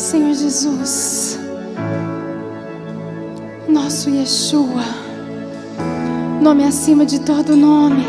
Senhor Jesus, nosso Yeshua, nome acima de todo nome.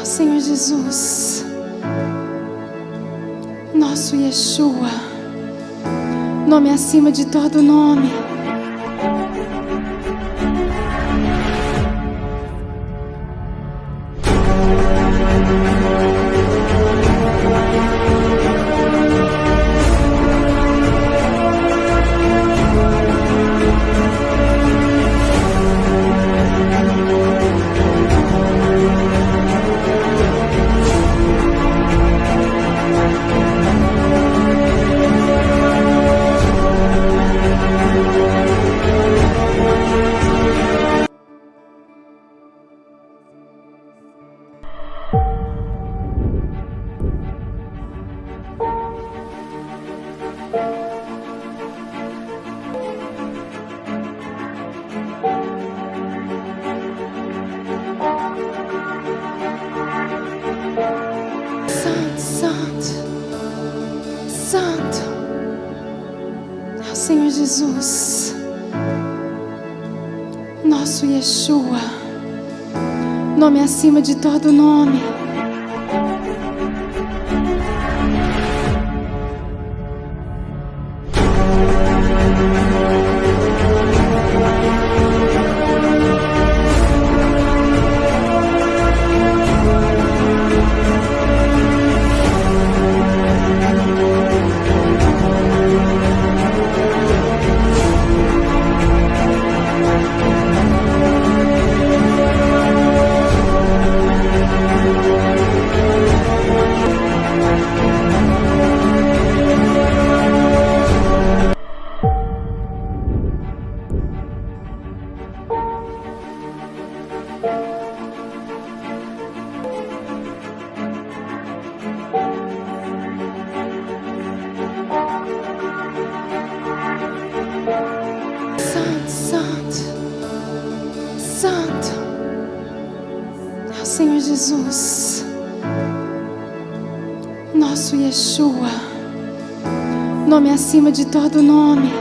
Senhor Jesus, nosso Yeshua, nome acima de todo nome. Senhor Jesus, nosso Yeshua, nome acima de todo nome. Senhor Jesus, nosso Yeshua, nome acima de todo nome.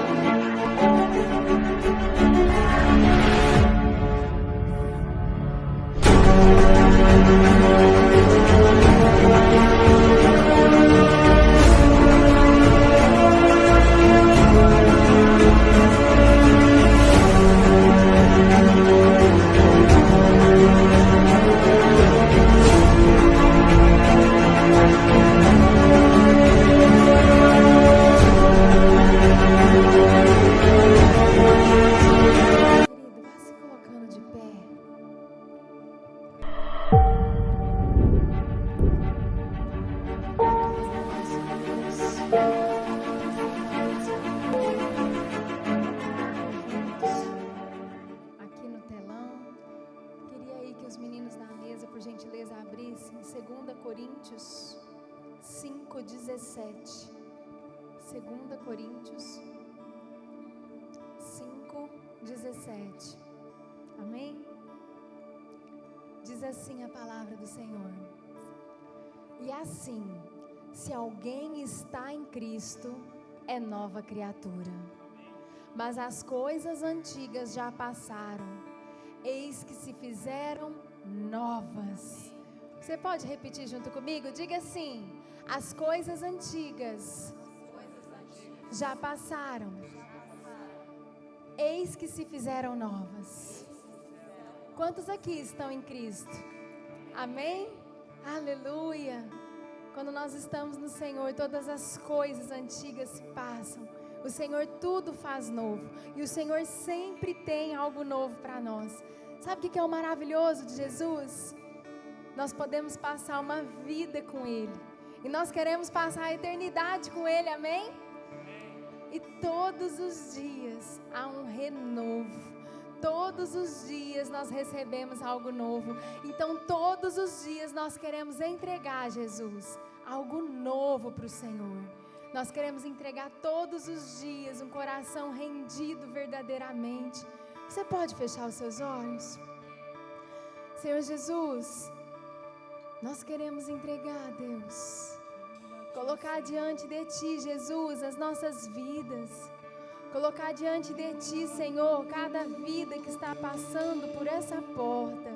Aqui no telão, queria aí que os meninos da mesa, por gentileza, abrissem 2 Coríntios 5:17. 2 Coríntios 5:17. Amém? Diz assim a palavra do Senhor: e assim, se alguém está em Cristo, é nova criatura. Mas as coisas antigas já passaram, eis que se fizeram novas. Você pode repetir junto comigo? Diga assim: as coisas antigas já passaram, eis que se fizeram novas. Quantos aqui estão em Cristo? Amém? Aleluia! Quando nós estamos no Senhor, todas as coisas antigas se passam. O Senhor tudo faz novo. E o Senhor sempre tem algo novo para nós. Sabe o que é o maravilhoso de Jesus? Nós podemos passar uma vida com Ele. E nós queremos passar a eternidade com Ele, amém? E todos os dias há um renovo. Todos os dias nós recebemos algo novo. Então todos os dias nós queremos entregar a Jesus algo novo para o Senhor. Nós queremos entregar todos os dias um coração rendido verdadeiramente. Você pode fechar os seus olhos? Senhor Jesus, nós queremos entregar, Deus, colocar diante de Ti, Jesus, as nossas vidas, colocar diante de Ti, Senhor, cada vida que está passando por essa porta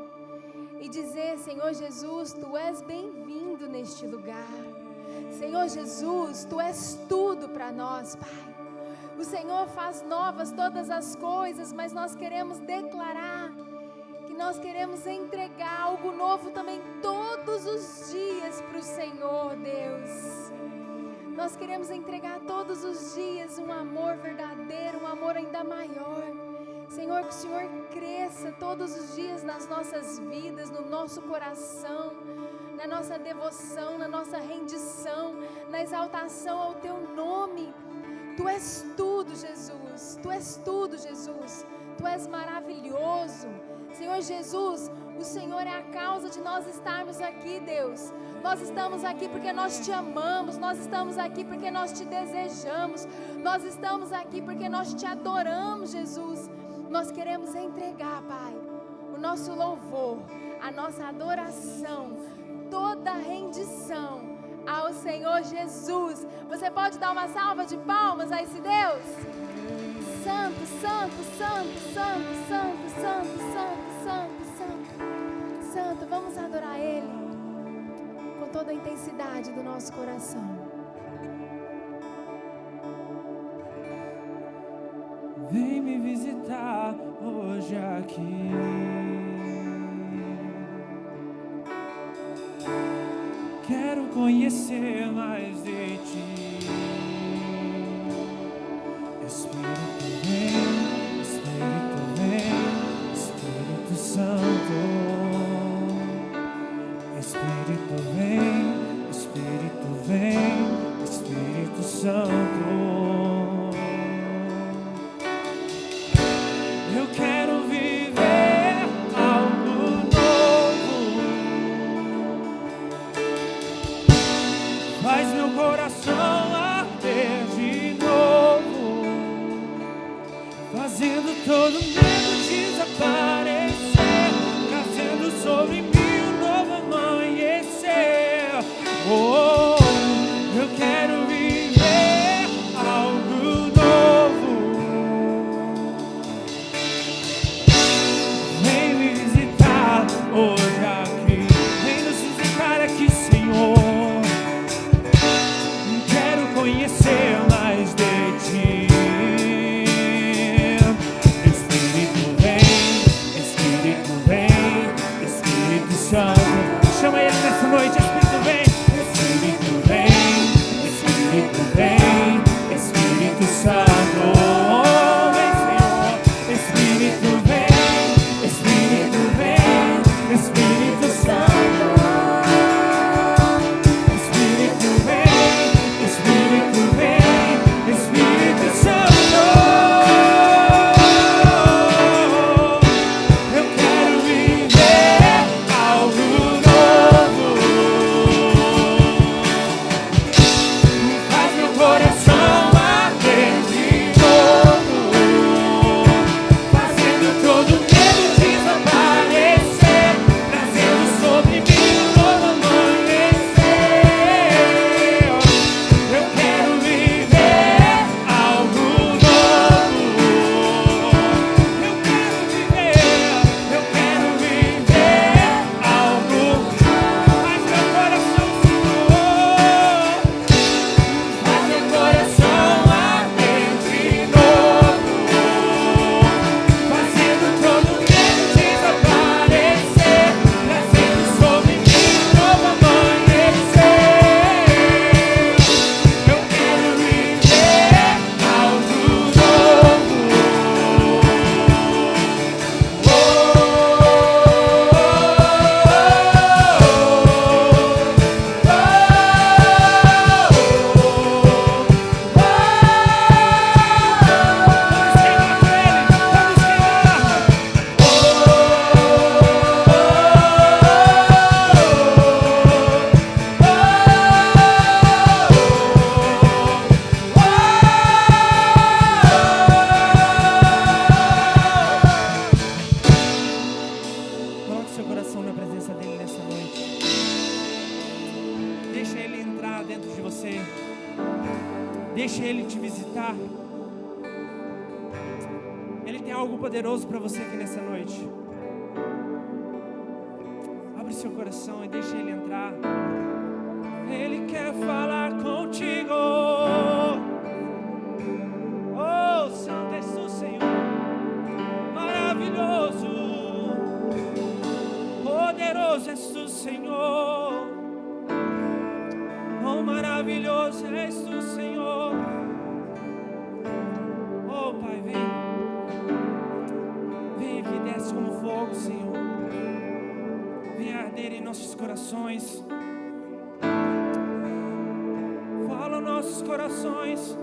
e dizer, Senhor Jesus, Tu és bem-vindo neste lugar. Senhor Jesus, Tu és tudo para nós, Pai. O Senhor faz novas todas as coisas, mas nós queremos declarar que nós queremos entregar algo novo também todos os dias para o Senhor, Deus. Nós queremos entregar todos os dias um amor verdadeiro, um amor ainda maior. Senhor, que o Senhor cresça todos os dias nas nossas vidas, no nosso coração, na nossa devoção, na nossa rendição, na exaltação ao Teu nome. Tu és tudo, Jesus. Tu és tudo, Jesus. Tu és maravilhoso. Senhor Jesus, o Senhor é a causa de nós estarmos aqui, Deus. Nós estamos aqui porque nós Te amamos. Nós estamos aqui porque nós Te desejamos. Nós estamos aqui porque nós Te adoramos, Jesus. Nós queremos entregar, Pai, o nosso louvor, a nossa adoração, toda a rendição ao Senhor Jesus. Você pode dar uma salva de palmas a esse Deus? Santo, santo, santo, santo, santo, santo, santo, santo, santo, santo. Vamos adorar Ele com toda a intensidade do nosso coração. Vem me visitar hoje aqui. Quero conhecer mais de Ti. Espírito vem, Espírito Santo. Espírito vem, Espírito Santo. Eu quero viver algo novo. Faz meu coração arder de novo, fazendo todo medo desaparecer, trazendo sobre mim um novo amanhecer. Oh, eu quero viver algo novo. Vem me visitar hoje aqui. Vem nos visitar aqui, Senhor. Quero conhecer mais de Ti. Espírito vem, Espírito algo poderoso para você aqui nessa noite. Abre seu coração e deixa Ele entrar. Ele quer falar contigo. Oh, Santo és tu, Senhor. Maravilhoso, poderoso és tu, Senhor. Oh, maravilhoso és tu, Senhor. Oh, Pai, vem. Vem aqui, desce como fogo, Senhor. Vem arder em nossos corações. Fala aos nossos corações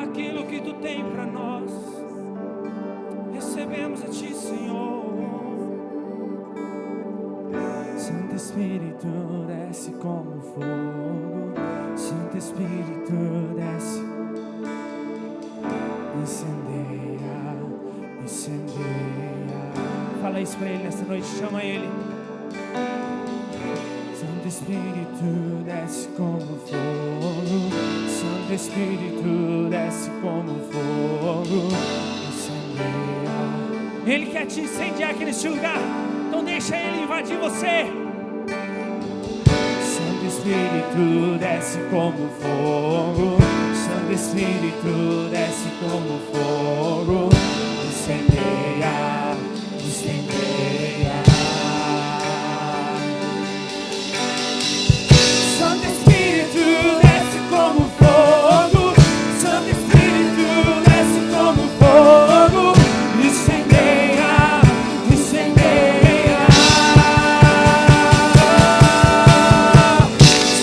aquilo que Tu tem para nós. Recebemos a Ti, Senhor. Santo Espírito, desce como fogo. Santo Espírito, desce. Incendeia, incendeia. Fala isso para Ele nessa noite, chama Ele. Santo Espírito, desce como fogo. Santo Espírito, desce como fogo. Incendeia. Ele quer te incendiar aqui neste lugar. Então deixa Ele invadir você. Santo Espírito, desce como fogo. Santo Espírito, desce como fogo. Incendeia, incendeia. Santo Espírito, desce como fogo. Santo Espírito, desce como fogo. Incendeia, incendeia.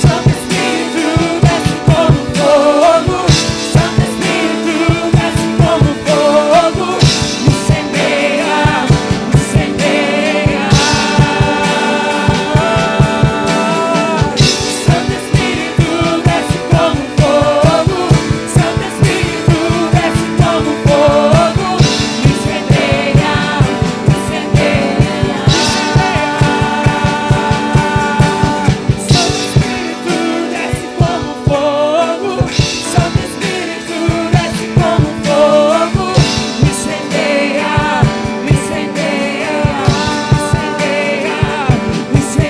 Santo Espírito, desce como fogo. Santo Espírito, desce como fogo. Incendeia, incendeia. Santo Espírito, desce como fogo. Santo Espírito, desce como fogo. Incendeia, incendeia. Santo Espírito, desce como fogo. Santo Espírito, desce como fogo. Incendeia, incendeia, incendeia, incendeia,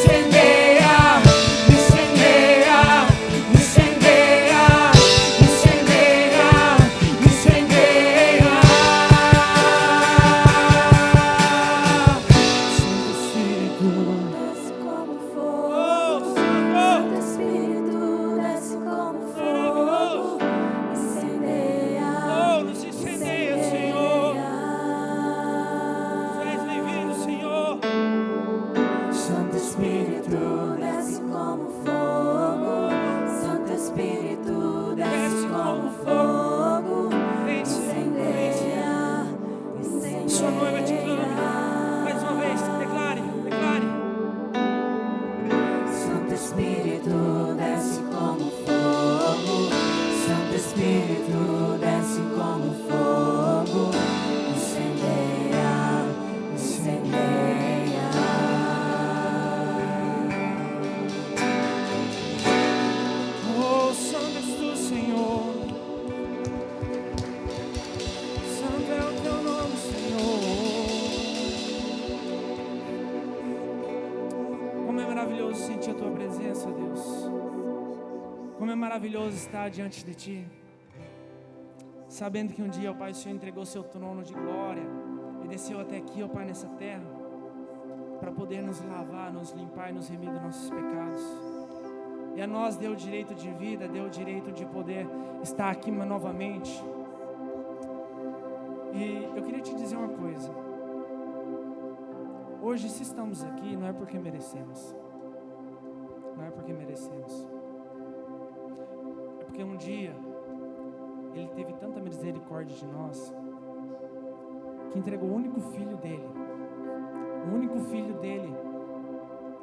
incendeia, incendeia, incendeia, incendeia, Desce como fogo. Santo Espírito, desce como fogo. Incendeia, Oh, nos incendeia, Senhor. incendeia. Tu és bem-vindo, Senhor. Santo Espírito, desce como fogo. Santo Espírito, desce como fogo. Vem, Senhor. Incendeia, incendeia. Sua noiva te clama. Mais uma vez, declare, declare. Santo Espírito, desce como fogo. Santo Espírito, desce como fogo. Incendeia, incendeia. Oh, santo és tu, Senhor. Santo é o teu nome, Senhor. Como é maravilhoso sentir a tua presença, Deus. Como é maravilhoso estar diante de ti, sabendo que um dia, ó Pai, o Senhor entregou seu trono de glória e desceu até aqui, ó Pai, nessa terra, para poder nos lavar, nos limpar e nos remir dos nossos pecados. E a nós deu o direito de vida, deu o direito de poder estar aqui novamente. E eu queria te dizer uma coisa. Hoje, se estamos aqui, não é porque merecemos. Não é porque merecemos. É porque um dia Ele teve tanta misericórdia de nós que entregou o único filho dele,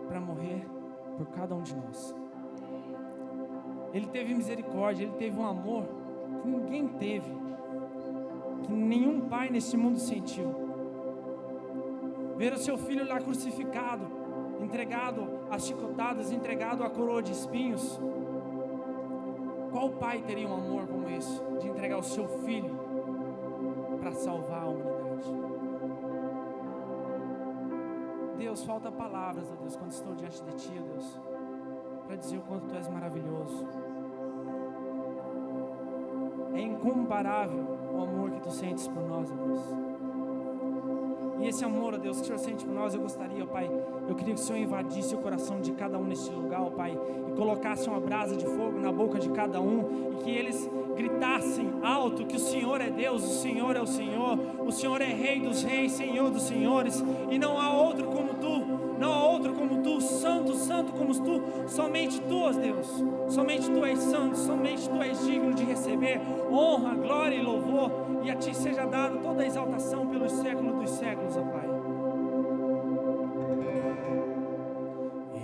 para morrer por cada um de nós. Ele teve misericórdia, Ele teve um amor que ninguém teve, que nenhum pai neste mundo sentiu. Ver o seu filho lá crucificado, entregado às chicotadas, entregado à coroa de espinhos. Qual pai teria um amor como esse, de entregar o seu filho para salvar a humanidade? Deus, falta palavras, ó Deus, quando estou diante de Ti, ó Deus, para dizer o quanto Tu és maravilhoso. É incomparável o amor que Tu sentes por nós, ó Deus. E esse amor, ó Deus, que o Senhor sente por nós, eu gostaria, ó Pai, eu queria que o Senhor invadisse o coração de cada um neste lugar, ó Pai, e colocasse uma brasa de fogo na boca de cada um, e que eles gritassem alto que o Senhor é Deus, o Senhor é o Senhor é Rei dos reis, Senhor dos senhores, e não há outro como Tu, não há outro como Tu, santo, santo como Tu, somente Tu, ó Deus, somente Tu és santo, somente Tu és digno de receber honra, glória e louvor, e a Ti seja dada toda a exaltação pelos séculos dos séculos, ó Pai.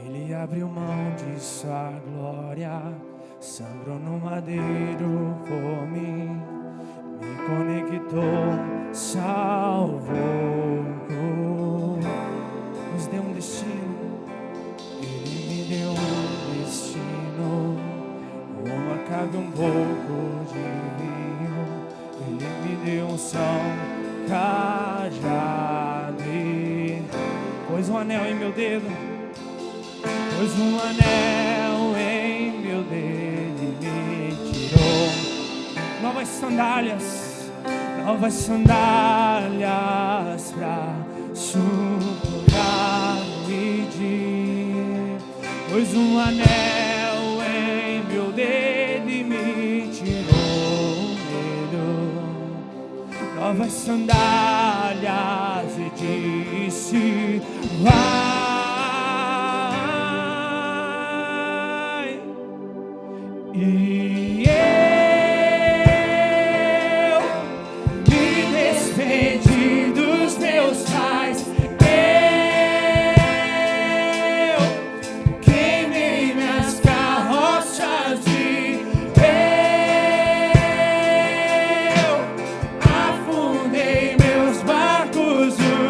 Ele abriu mão de sua glória, sangrou no madeiro por mim, me conectou, salvou, nos deu um destino. Ele me deu um destino, uma cave, um pouco de vinho. Ele me deu um são, cajado, pôs um anel em meu dedo, pôs um anel em meu dedo e me tirou novas sandálias pra suportar o medir. Pôs um anel em meu dedo e me tirou o medo, novas sandálias, e disse: vai. E eu me despedi dos meus pais, eu queimei minhas carroças e eu afundei meus barcos no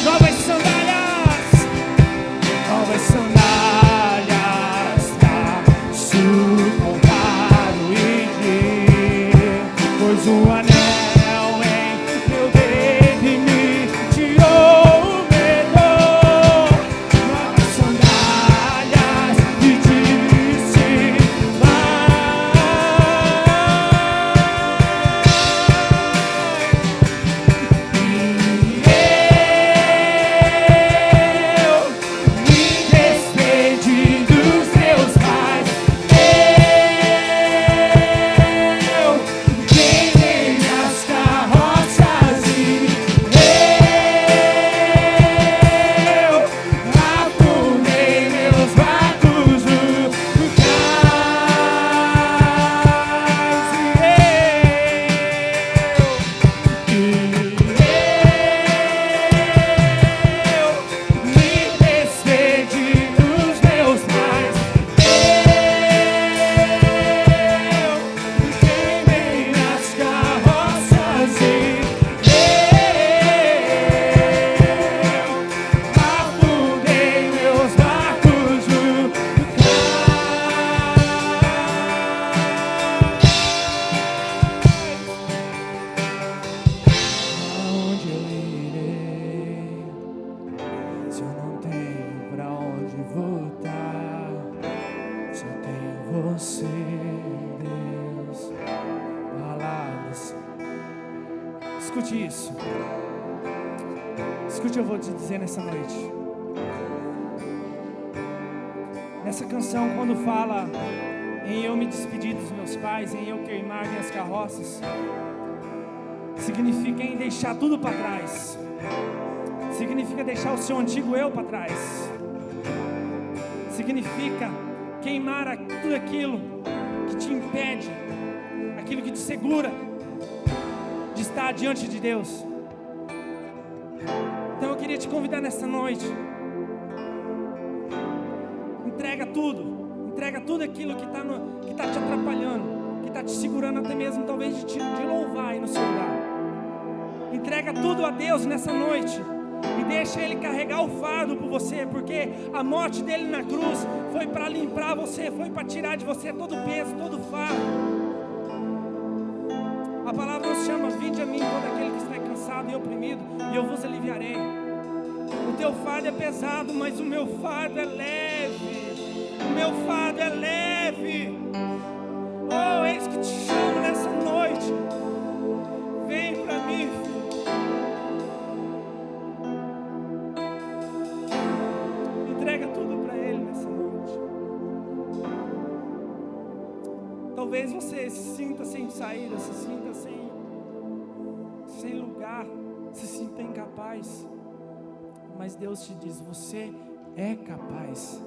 Novas sandálias você, Deus. Palavras. Escute isso. Escute o que eu vou te dizer nessa noite. Nessa canção, quando fala em eu me despedir dos meus pais, em eu queimar minhas carroças, significa em deixar tudo para trás. Significa deixar o seu antigo eu para trás. Significa queimar tudo aquilo que te impede, aquilo que te segura de estar diante de Deus. Então eu queria te convidar nessa noite. Entrega tudo aquilo que está te atrapalhando, que está te segurando até mesmo talvez de louvar aí no seu lugar. Entrega tudo a Deus nessa noite e deixa Ele carregar o fardo por você, porque a morte dele na cruz foi para limpar você, foi para tirar de você todo o peso, todo o fardo. A palavra nos chama: vinde a mim todo aquele que está cansado e oprimido, e eu vos aliviarei. O teu fardo é pesado, mas o meu fardo é leve. O meu fardo é leve. Oh, eis que te chamo nessa noite. Vem para mim, filho. Entrega tudo para Ele nessa noite. Talvez você se sinta sem saída, se sinta sem lugar, se sinta incapaz. Mas Deus te diz: você é capaz.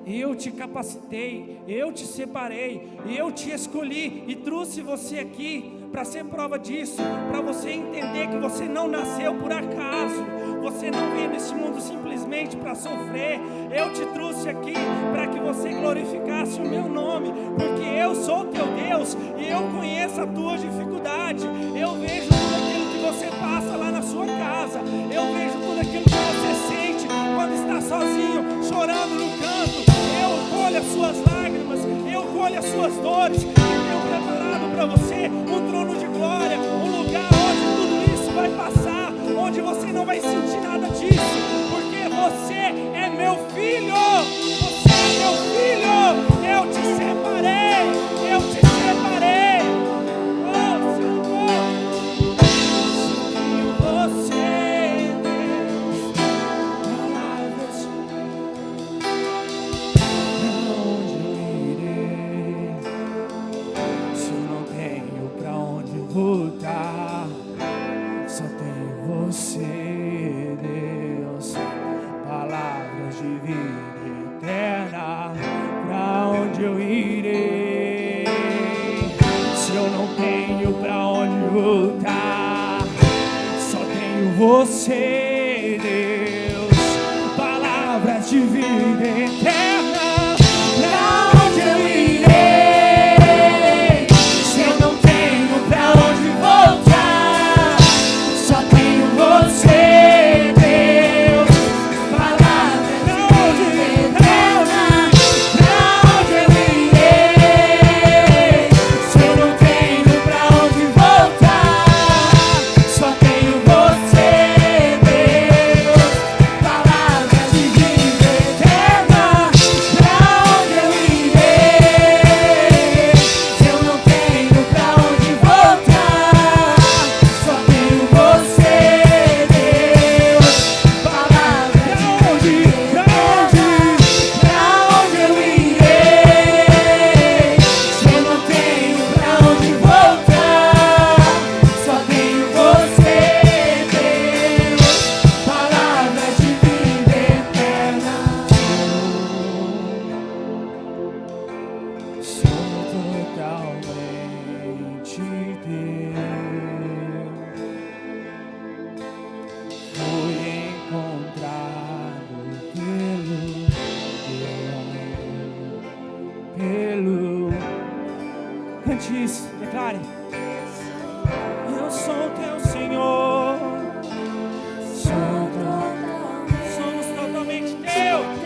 Eu te capacitei, eu te separei, eu te escolhi e trouxe você aqui para ser prova disso, para você entender que você não nasceu por acaso, você não veio nesse mundo simplesmente para sofrer. Eu te trouxe aqui para que você glorificasse o meu nome, porque eu sou teu Deus e eu conheço a tua dificuldade. Eu vejo tudo aquilo que você passa lá na sua casa, eu vejo tudo aquilo que você sente quando está sozinho, chorando no canto. Eu colho as suas lágrimas, eu colho as suas dores, e tenho preparado para você um trono de glória, um lugar onde tudo isso vai passar, onde você não vai sentir nada disso, porque você é meu filho, você é meu filho. Eu te separei, eu te separei. Oh, Senhor, você. Voltar, só tenho você, Deus. Palavras de vida eterna. Pra onde eu irei? Se eu não tenho pra onde voltar, só tenho você, Deus. Palavras de vida eterna. Pra onde eu irei? Cante isso, declare: eu sou teu Senhor, somos totalmente teus.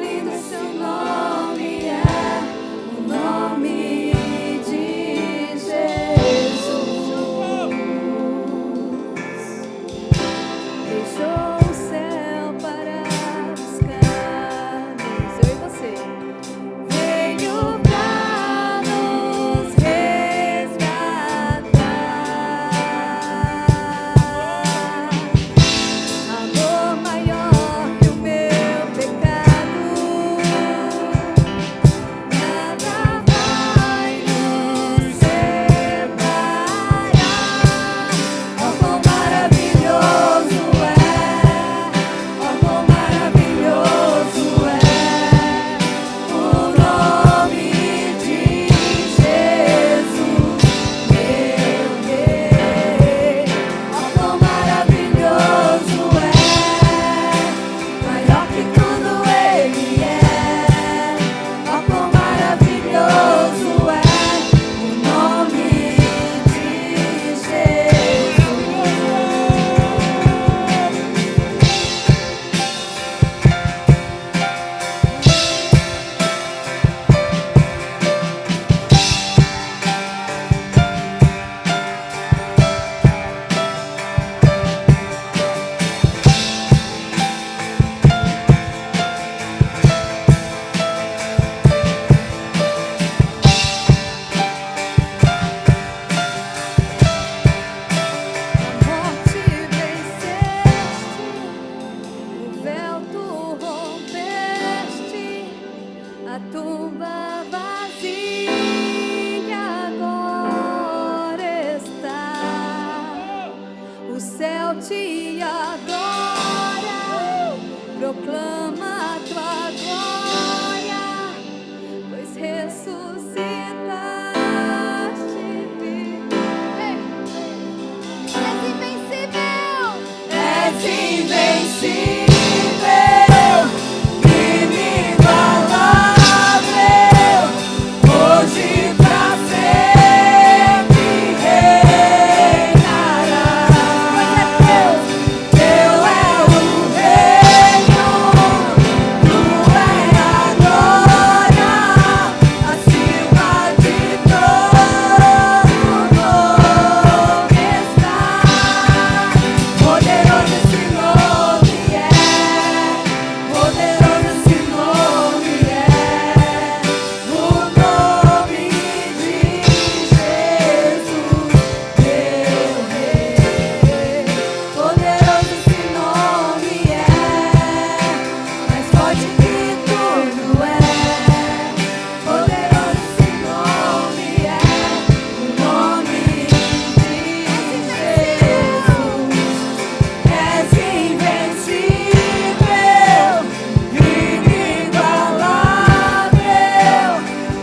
lindo seu nome é o nome de Jesus. Deixou o céu para buscar-nos, eu e você. Veio pra nos resgatar. Amor maior que o meu pecado, nada vai nos separar. Oh, quão maravilhoso é, oh, quão maravilhoso é o nome de Jesus, meu Rei. Oh, quão maravilhoso é, maior que tudo Ele é. Oh, quão maravilhoso é o nome de Jesus. A morte venceste, o véu tu rompeste, a tumba vazia agora está. O céu te adora, proclama a tua glória, pois ressuscitaste. És invencível, inigualável, hoje pra sempre reinarás. Teu é o reino, tu é a glória, acima de todo nome está. Poderoso esse nome é, poderoso esse nome é, o nome de Jesus, meu Rei. Poderoso esse nome é, mais forte que tudo é. Poderoso esse nome é, o nome de Jesus. És invencível, inigualável,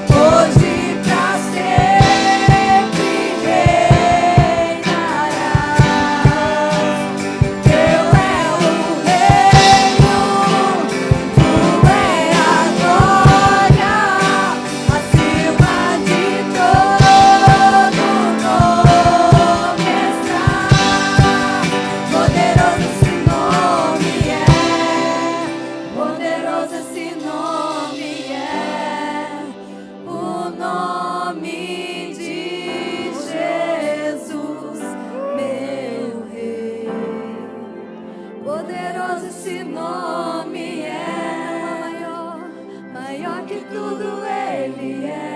hoje pra sempre reinarás. Teu é o reino, tu é a glória, acima de todo nome está. Poderoso esse nome é, poderoso esse nome é, o nome de Jesus, meu Rei. Poderoso esse nome é, maior que tudo Ele é.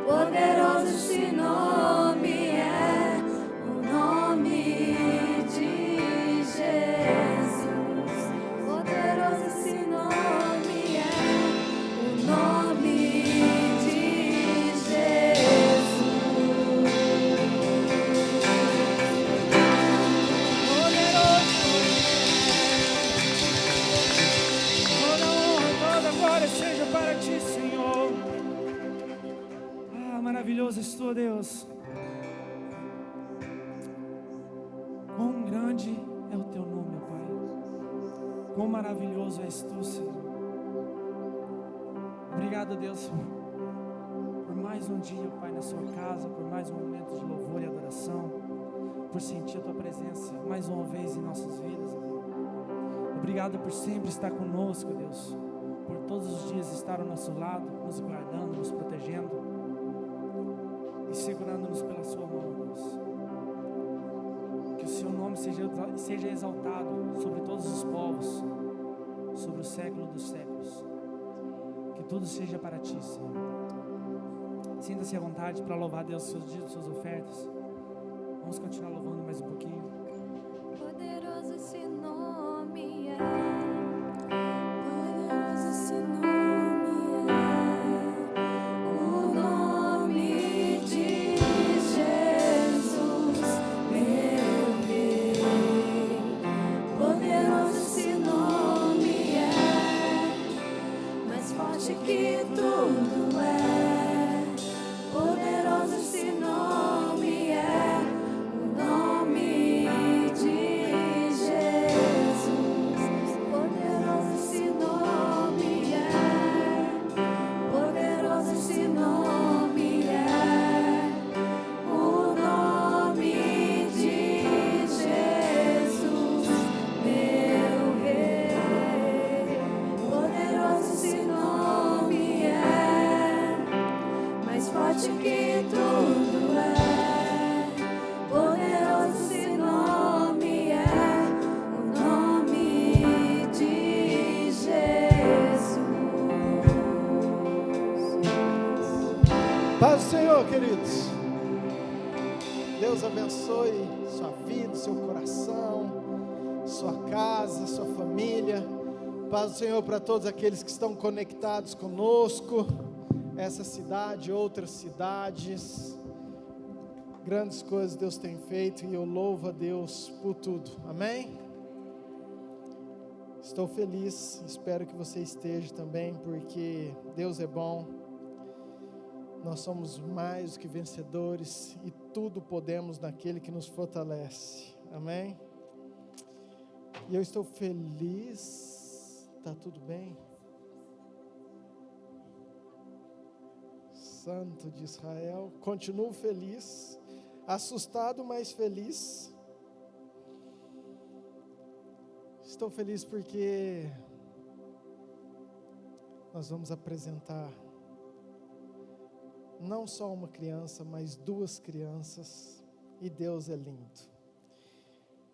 Poderoso esse nome é, o nome de Jesus. Poderoso esse nome é, o nome de Jesus. Toda honra, toda glória seja para ti, Senhor. Ah, maravilhoso és tu, Deus. Quão grande é o teu nome, ó Pai. Quão maravilhoso és tu, Senhor. Obrigado, Deus, por mais um dia, Pai, na sua casa, por mais um momento de louvor e adoração, por sentir a tua presença mais uma vez em nossas vidas. Obrigado por sempre estar conosco, Deus. Por todos os dias estar ao nosso lado, nos guardando, nos protegendo e segurando-nos pela sua mão, Deus. Que o seu nome seja exaltado sobre todos os povos, sobre o século dos séculos. Que tudo seja para ti, Senhor. Sinta-se à vontade para louvar a Deus, seus dias, suas ofertas. Vamos continuar louvando mais um pouquinho. Poderoso esse nome é, poderoso esse nome é, o nome de Jesus, meu Rei. Poderoso esse nome é, mais forte que tudo é. Poderoso esse nome é, o nome de Jesus. Poderoso esse nome é, poderoso esse nome é, o nome de Jesus, meu Rei. Poderoso esse nome é, mais forte que tudo é. Poderoso esse nome é, o nome de Jesus. Paz do Senhor, queridos. Deus abençoe sua vida, seu coração, sua casa, sua família. Paz do Senhor para todos aqueles que estão conectados conosco, essa cidade, outras cidades. Grandes coisas Deus tem feito e eu louvo a Deus por tudo. Amém? Estou feliz, espero que você esteja também, porque Deus é bom. Nós somos mais do que vencedores e tudo podemos naquele que nos fortalece. Amém? E eu estou feliz. Tá tudo bem? Santo de Israel. Continuo feliz, assustado, mas feliz. Estou feliz porque nós vamos apresentar não só uma criança, mas duas crianças, e Deus é lindo.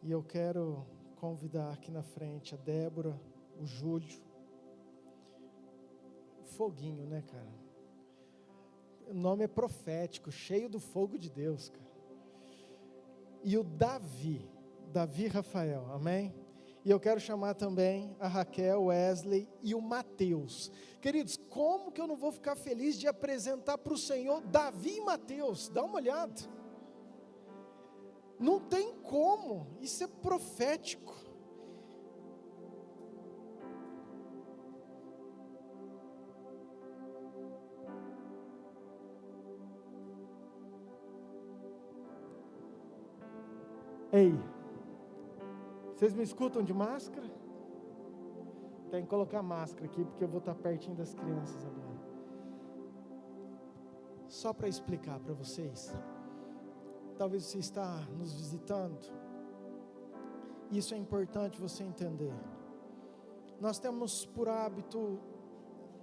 E eu quero convidar aqui na frente a Débora, o Júlio, Foguinho, né, cara? O nome é profético, cheio do fogo de Deus, cara. E o Davi Rafael, amém? E eu quero chamar também a Raquel, Wesley e o Mateus. Queridos, como que eu não vou ficar feliz de apresentar para o Senhor Davi e Mateus? Dá uma olhada. Não tem como, isso é profético. Ei, vocês me escutam de máscara? Tem que colocar máscara aqui, porque eu vou estar pertinho das crianças agora. Só para explicar para vocês, talvez você está nos visitando, isso é importante você entender. Nós temos por hábito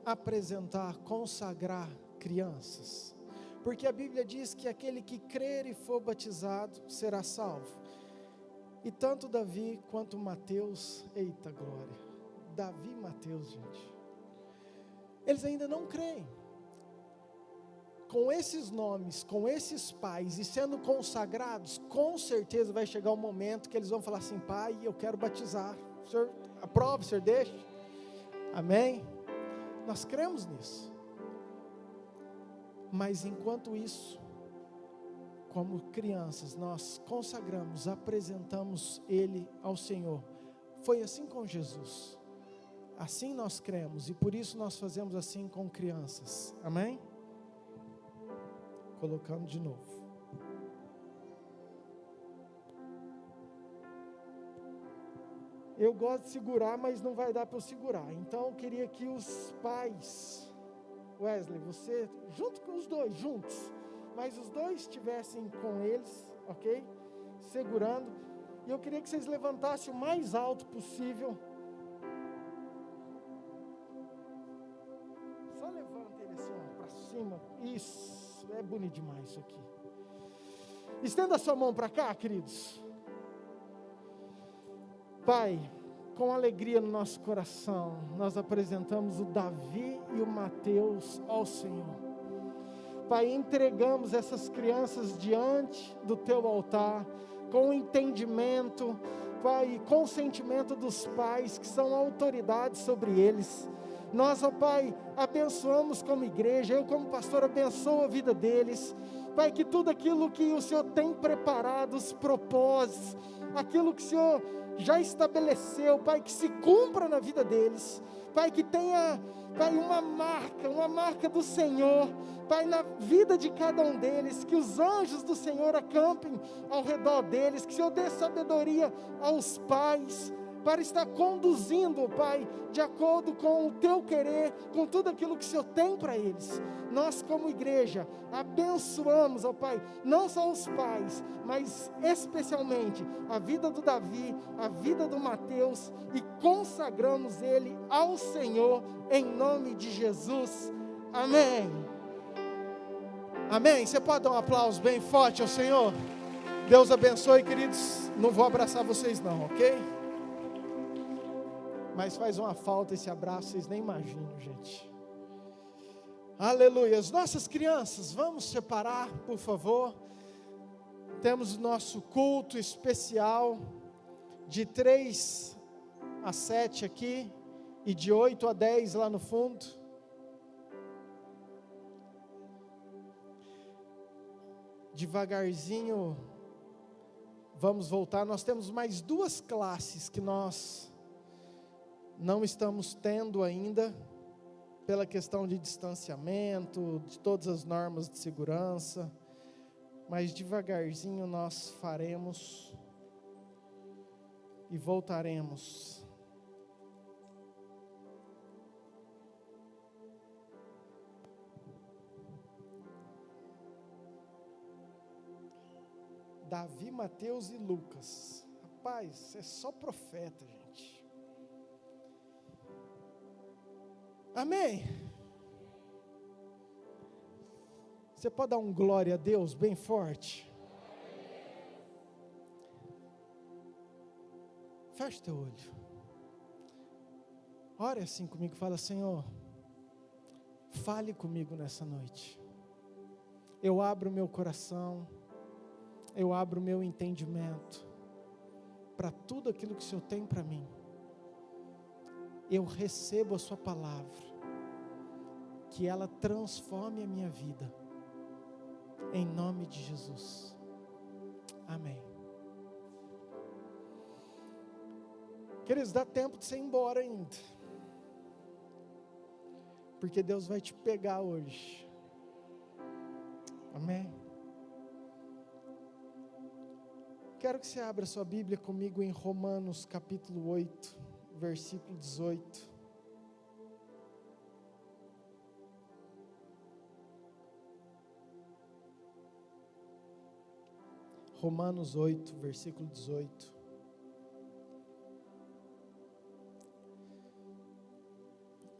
apresentar, consagrar crianças, porque a Bíblia diz que aquele que crer e for batizado será salvo. E tanto Davi quanto Mateus, eita glória, Davi e Mateus, gente, eles ainda não creem. Com esses nomes, com esses pais e sendo consagrados, com certeza vai chegar um momento que eles vão falar assim: pai, eu quero batizar, o senhor aprova, o senhor deixa? Amém? Nós cremos nisso. Mas enquanto isso, como crianças, nós consagramos, apresentamos Ele ao Senhor. Foi assim com Jesus. Assim nós cremos e por isso nós fazemos assim com crianças. Amém? Colocando de novo. Eu gosto de segurar, mas não vai dar para eu segurar. Então eu queria que os pais, Wesley, você, junto com os dois, juntos, mas os dois estivessem com eles, ok? Segurando. E eu queria que vocês levantassem o mais alto possível levanta ele assim, ó, para cima. Isso, é bonito demais isso aqui. Estenda a sua mão para cá, queridos. Pai, com alegria no nosso coração, nós apresentamos o Davi e o Mateus ao Senhor. Pai, entregamos essas crianças diante do Teu altar, com entendimento, Pai, e consentimento dos pais, que são autoridades sobre eles. Nós, ó Pai, abençoamos como igreja, eu como pastor abençoo a vida deles. Pai, que tudo aquilo que o Senhor tem preparado, os propósitos, aquilo que o Senhor já estabeleceu, Pai, que se cumpra na vida deles. Pai, que tenha, Pai, uma marca do Senhor, Pai, na vida de cada um deles, que os anjos do Senhor acampem ao redor deles, que o Senhor dê sabedoria aos pais, para estar conduzindo, Pai, de acordo com o Teu querer, com tudo aquilo que o Senhor tem para eles. Nós como igreja, abençoamos, ó Pai, não só os pais, mas especialmente a vida do Davi, a vida do Mateus, e consagramos ele ao Senhor, em nome de Jesus, amém. Amém, você pode dar um aplauso bem forte ao Senhor? Deus abençoe, queridos, não vou abraçar vocês não, ok? Mas faz uma falta esse abraço, vocês nem imaginam, gente. Aleluia. As nossas crianças, vamos separar, por favor. Temos o nosso culto especial de 3 a 7 aqui e de 8 a 10 lá no fundo. Devagarzinho vamos voltar. Nós temos mais 2 classes que nós não estamos tendo ainda, pela questão de distanciamento, de todas as normas de segurança, mas devagarzinho nós faremos e voltaremos. Davi, Mateus e Lucas. Rapaz, é só profeta, gente. Amém? Você pode dar um glória a Deus bem forte? Feche teu olho. Ore assim comigo, fala: Senhor, fale comigo nessa noite. Eu abro o meu coração, eu abro o meu entendimento para tudo aquilo que o Senhor tem para mim. Eu recebo a sua palavra, que ela transforme a minha vida, em nome de Jesus, amém. Queridos, dá tempo de você ir embora ainda, porque Deus vai te pegar hoje, amém. Quero que você abra sua Bíblia comigo em Romanos capítulo 8, versículo 18. Romanos 8, versículo 18.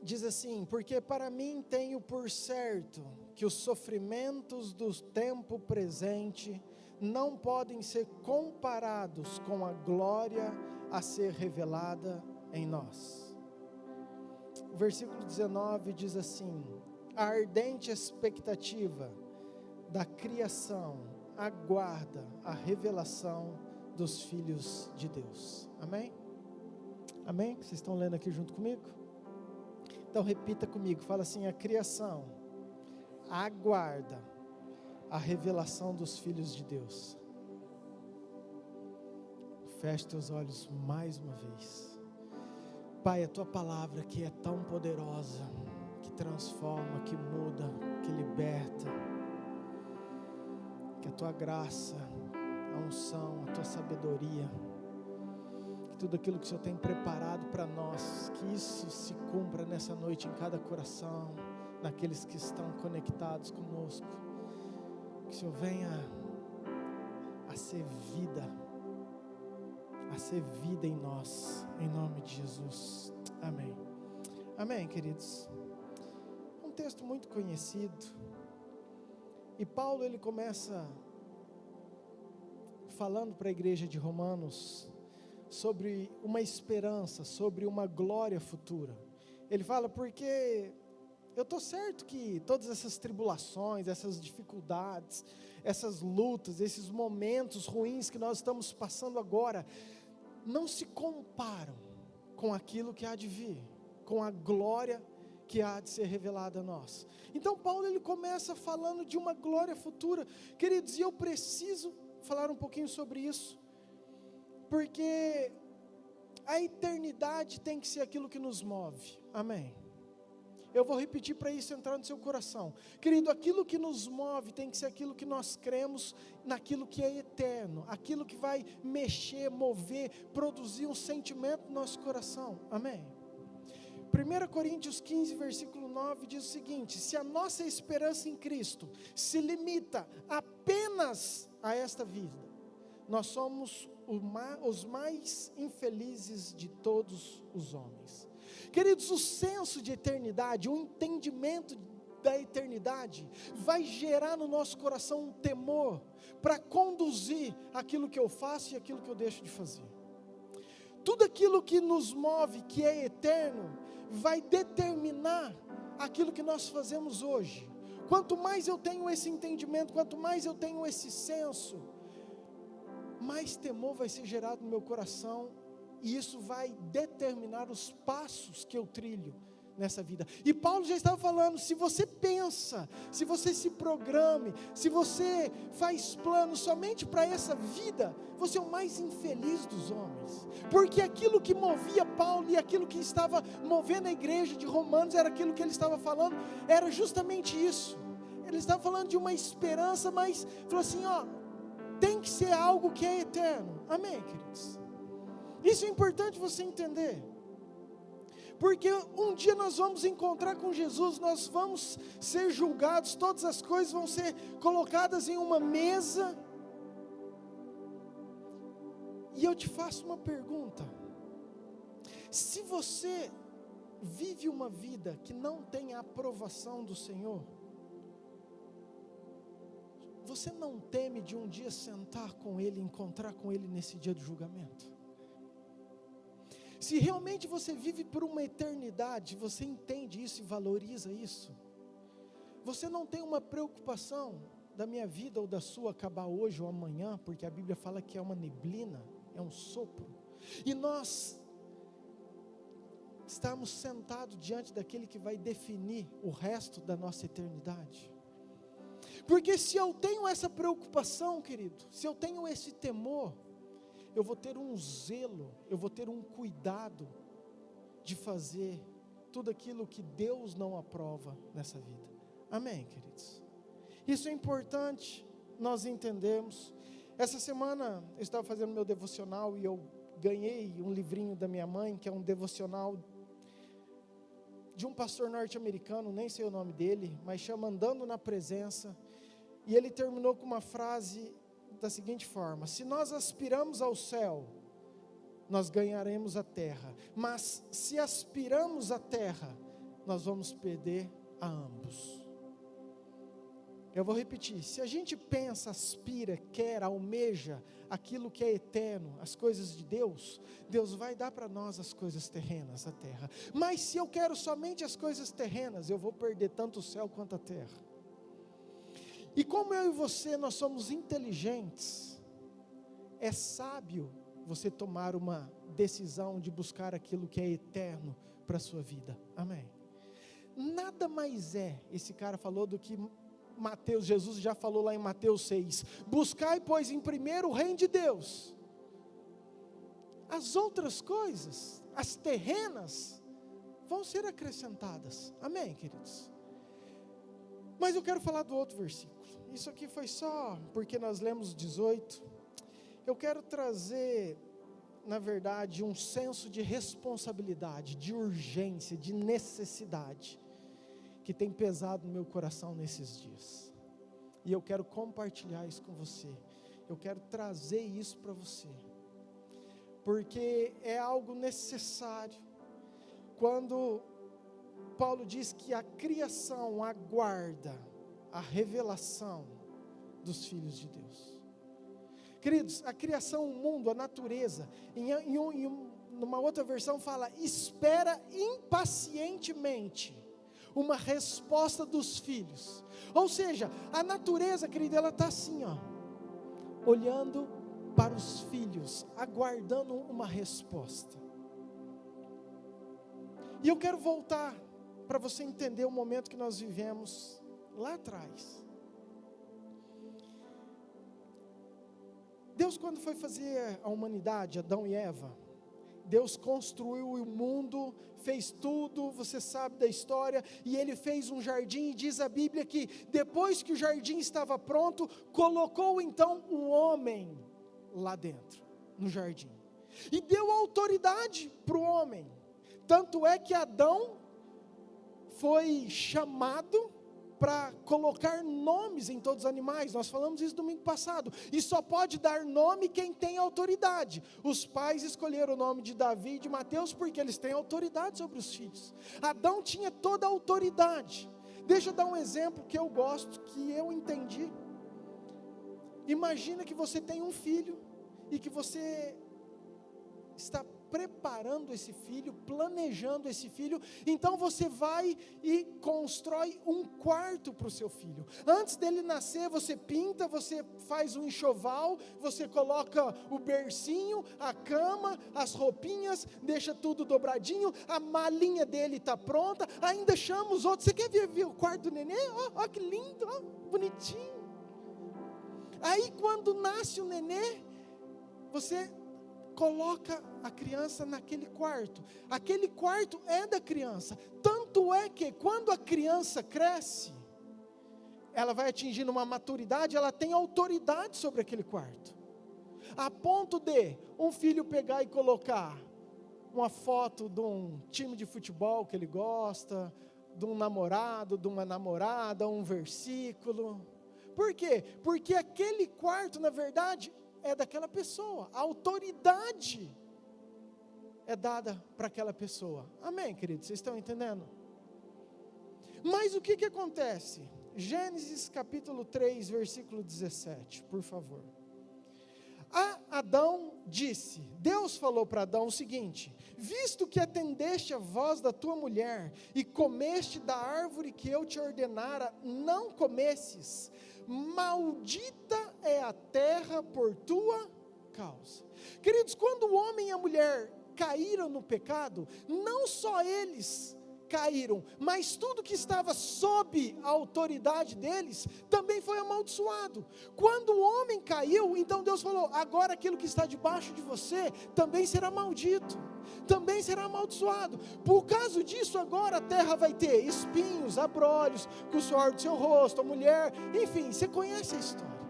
Diz assim: porque para mim tenho por certo que os sofrimentos do tempo presente não podem ser comparados com a glória a ser revelada em nós. O versículo 19 diz assim: a ardente expectativa da criação aguarda a revelação dos filhos de Deus. Amém? Amém? Vocês estão lendo aqui junto comigo? Então repita comigo, fala assim: a criação aguarda a revelação dos filhos de Deus. Feche teus olhos mais uma vez. Pai, a tua palavra que é tão poderosa, que transforma, que muda, que liberta, que a tua graça, a unção, a tua sabedoria, que tudo aquilo que o Senhor tem preparado para nós, que isso se cumpra nessa noite em cada coração, naqueles que estão conectados conosco, que o Senhor venha a ser vida em nós, em nome de Jesus, amém. Amém, queridos. Vamos texto muito conhecido. E Paulo, ele começa falando para a igreja de Romanos sobre uma esperança, sobre uma glória futura. Ele fala, porque eu estou certo que todas essas tribulações, essas dificuldades, essas lutas, esses momentos ruins que nós estamos passando agora, não se comparam com aquilo que há de vir, com a glória que há de ser revelada a nós. Então Paulo, ele começa falando de uma glória futura. Queridos, e eu preciso falar um pouquinho sobre isso, porque a eternidade tem que ser aquilo que nos move, amém? Eu vou repetir para isso entrar no seu coração. Querido, aquilo que nos move tem que ser aquilo que nós cremos, naquilo que é eterno, aquilo que vai mexer, mover, produzir um sentimento no nosso coração, amém? 1 Coríntios 15, versículo 9 diz o seguinte: se a nossa esperança em Cristo se limita apenas a esta vida, nós somos os mais infelizes de todos os homens. Queridos, o senso de eternidade, o entendimento da eternidade, vai gerar no nosso coração um temor para conduzir aquilo que eu faço e aquilo que eu deixo de fazer. Tudo aquilo que nos move, que é eterno, vai determinar aquilo que nós fazemos hoje. Quanto mais eu tenho esse entendimento, quanto mais eu tenho esse senso, mais temor vai ser gerado no meu coração, e isso vai determinar os passos que eu trilho nessa vida. E Paulo já estava falando, se você pensa, se você se programe, se você faz planos somente para essa vida, você é o mais infeliz dos homens, porque aquilo que movia Paulo e aquilo que estava movendo a igreja de Romanos, era aquilo que ele estava falando, era justamente isso. Ele estava falando de uma esperança, mas falou assim, tem que ser algo que é eterno, amém, queridos? Isso é importante você entender, porque um dia nós vamos encontrar com Jesus, nós vamos ser julgados, todas as coisas vão ser colocadas em uma mesa, e eu te faço uma pergunta: se você vive uma vida que não tem a aprovação do Senhor, você não teme de um dia sentar com Ele, encontrar com Ele nesse dia do julgamento? Se realmente você vive por uma eternidade, você entende isso e valoriza isso, você não tem uma preocupação da minha vida ou da sua acabar hoje ou amanhã, porque a Bíblia fala que é uma neblina, é um sopro, e nós estamos sentados diante daquele que vai definir o resto da nossa eternidade. Porque se eu tenho essa preocupação, querido, se eu tenho esse temor, eu vou ter um zelo, eu vou ter um cuidado de fazer tudo aquilo que Deus não aprova nessa vida. Amém, queridos? Isso é importante nós entendermos. Essa semana eu estava fazendo meu devocional e eu ganhei um livrinho da minha mãe, que é um devocional de um pastor norte-americano, nem sei o nome dele, mas chama Andando na Presença, e ele terminou com uma frase da seguinte forma: se nós aspiramos ao céu, nós ganharemos a terra, mas se aspiramos à terra, nós vamos perder a ambos. Eu vou repetir: se a gente pensa, aspira, quer, almeja aquilo que é eterno, as coisas de Deus, Deus vai dar para nós as coisas terrenas, a terra. Mas se eu quero somente as coisas terrenas, eu vou perder tanto o céu quanto a terra. E como eu e você, nós somos inteligentes, é sábio você tomar uma decisão de buscar aquilo que é eterno para a sua vida, amém? Nada mais esse cara falou do que Jesus já falou lá em Mateus 6, buscai pois em primeiro o reino de Deus, as outras coisas, as terrenas, vão ser acrescentadas, amém, queridos? Mas eu quero falar do outro versículo. Isso aqui foi só porque nós lemos 18. Eu quero trazer, na verdade, um senso de responsabilidade, de urgência, de necessidade, que tem pesado no meu coração nesses dias. E eu quero compartilhar isso com você. Eu quero trazer isso para você, porque é algo necessário. Quando Paulo diz que a criação aguarda a revelação dos filhos de Deus. Queridos, a criação, o mundo, a natureza, numa outra versão fala, espera impacientemente uma resposta dos filhos. Ou seja, a natureza, querida, ela está assim, ó, olhando para os filhos, aguardando uma resposta. E eu quero voltar para você entender o momento que nós vivemos lá atrás. Deus, quando foi fazer a humanidade, Adão e Eva, Deus construiu o mundo, fez tudo, você sabe da história, e Ele fez um jardim, e diz a Bíblia que depois que o jardim estava pronto, colocou então o homem lá dentro, no jardim, e deu autoridade para o homem. Tanto é que Adão foi chamado para colocar nomes em todos os animais. Nós falamos isso domingo passado. E só pode dar nome quem tem autoridade. Os pais escolheram o nome de Davi e de Mateus porque eles têm autoridade sobre os filhos. Adão tinha toda a autoridade. Deixa eu dar um exemplo que eu gosto, que eu entendi. Imagina que você tem um filho e que você está preparando esse filho, planejando esse filho, então você vai e constrói um quarto para o seu filho. Antes dele nascer, você pinta, você faz um enxoval, você coloca o bercinho, a cama, as roupinhas, deixa tudo dobradinho, a malinha dele está pronta, ainda chama os outros. Você quer ver o quarto do neném? Ó, que lindo, ó, bonitinho. Aí quando nasce o nenê, você coloca a criança naquele quarto. Aquele quarto é da criança. Tanto é que quando a criança cresce, ela vai atingindo uma maturidade, ela tem autoridade sobre aquele quarto. A ponto de um filho pegar e colocar uma foto de um time de futebol que ele gosta, de um namorado, de uma namorada, um versículo. Por quê? Porque aquele quarto, na verdade, é daquela pessoa, a autoridade é dada para aquela pessoa. Amém, queridos? Vocês estão entendendo? Mas o que acontece? Gênesis capítulo 3, versículo 17, por favor. Adão disse, Deus falou para Adão o seguinte: visto que atendeste a voz da tua mulher e comeste da árvore que eu te ordenara, não comesses, maldita é a terra por tua causa. Queridos, quando o homem e a mulher caíram no pecado, não só eles caíram, mas tudo que estava sob a autoridade deles também foi amaldiçoado. Quando o homem caiu, então Deus falou: agora aquilo que está debaixo de você também será maldito, também será amaldiçoado. Por causa disso, agora a terra vai ter espinhos, abrolhos, com o suor do seu rosto, a mulher, enfim, você conhece a história.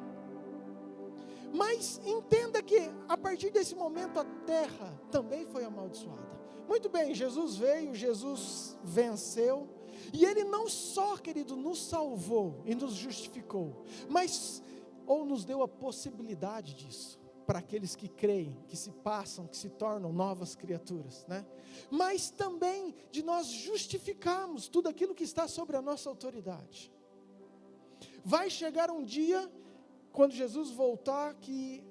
Mas entenda que a partir desse momento a terra também foi amaldiçoada. Muito bem, Jesus veio, Jesus venceu, e Ele não só, querido, nos salvou e nos justificou, mas, ou nos deu a possibilidade disso, para aqueles que creem, que se passam, que se tornam novas criaturas, né? Mas também de nós justificarmos tudo aquilo que está sobre a nossa autoridade. Vai chegar um dia, quando Jesus voltar, que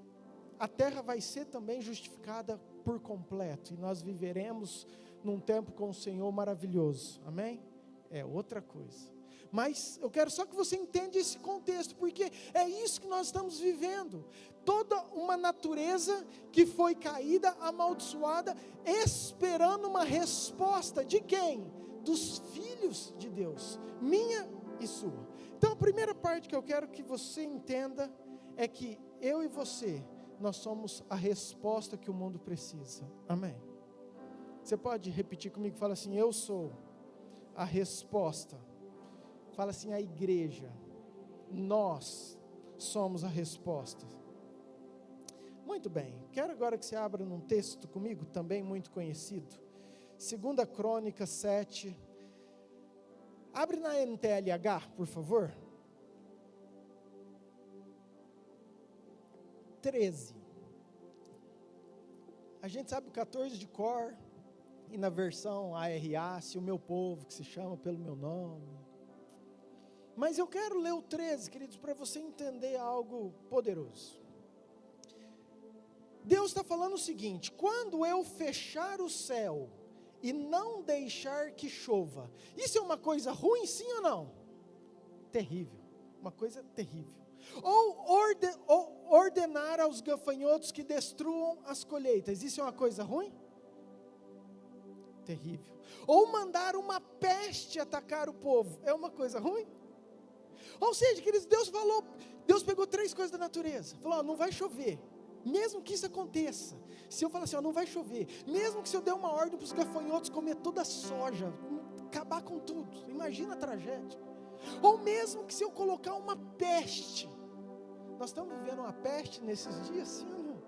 a terra vai ser também justificada por completo, e nós viveremos num tempo com o Senhor maravilhoso, amém? É outra coisa, mas eu quero só que você entenda esse contexto, porque é isso que nós estamos vivendo, toda uma natureza que foi caída, amaldiçoada, esperando uma resposta de quem? Dos filhos de Deus, minha e sua. Então a primeira parte que eu quero que você entenda, é que eu e você, nós somos a resposta que o mundo precisa, amém? Você pode repetir comigo, fala assim: eu sou a resposta. Fala assim: a igreja, nós somos a resposta. Muito bem, quero agora que você abra num texto comigo, também muito conhecido, 2 Crônicas 7, abre na NTLH, por favor. 13. A gente sabe o 14 de cor, e na versão ARA, se o meu povo que se chama pelo meu nome. Mas eu quero ler o 13, queridos, para você entender algo poderoso. Deus está falando o seguinte: quando eu fechar o céu e não deixar que chova, isso é uma coisa ruim, sim ou não? Terrível, uma coisa terrível. Ou ordenar aos gafanhotos que destruam as colheitas, isso é uma coisa ruim? Terrível. Ou mandar uma peste atacar o povo, é uma coisa ruim? Ou seja, queridos, Deus pegou 3 coisas da natureza, falou: não vai chover, mesmo que isso aconteça. Se eu falar assim, não vai chover, mesmo que se eu der uma ordem para os gafanhotos comer toda a soja, acabar com tudo, imagina a tragédia. Ou mesmo que se eu colocar uma peste, nós estamos vivendo uma peste nesses dias, sim ou não?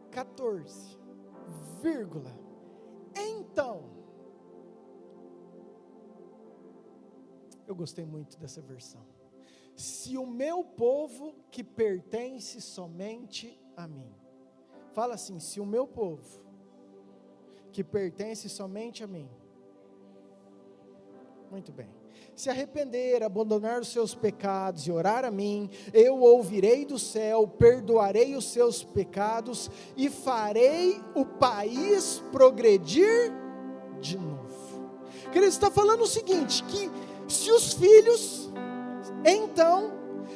14, vírgula, então, eu gostei muito dessa versão. Se o meu povo que pertence somente a mim, fala assim, se o meu povo que pertence somente a mim, muito bem, se arrepender, abandonar os seus pecados e orar a mim, eu ouvirei do céu, perdoarei os seus pecados e farei o país progredir de novo. Queridos, está falando o seguinte, que se os filhos, então,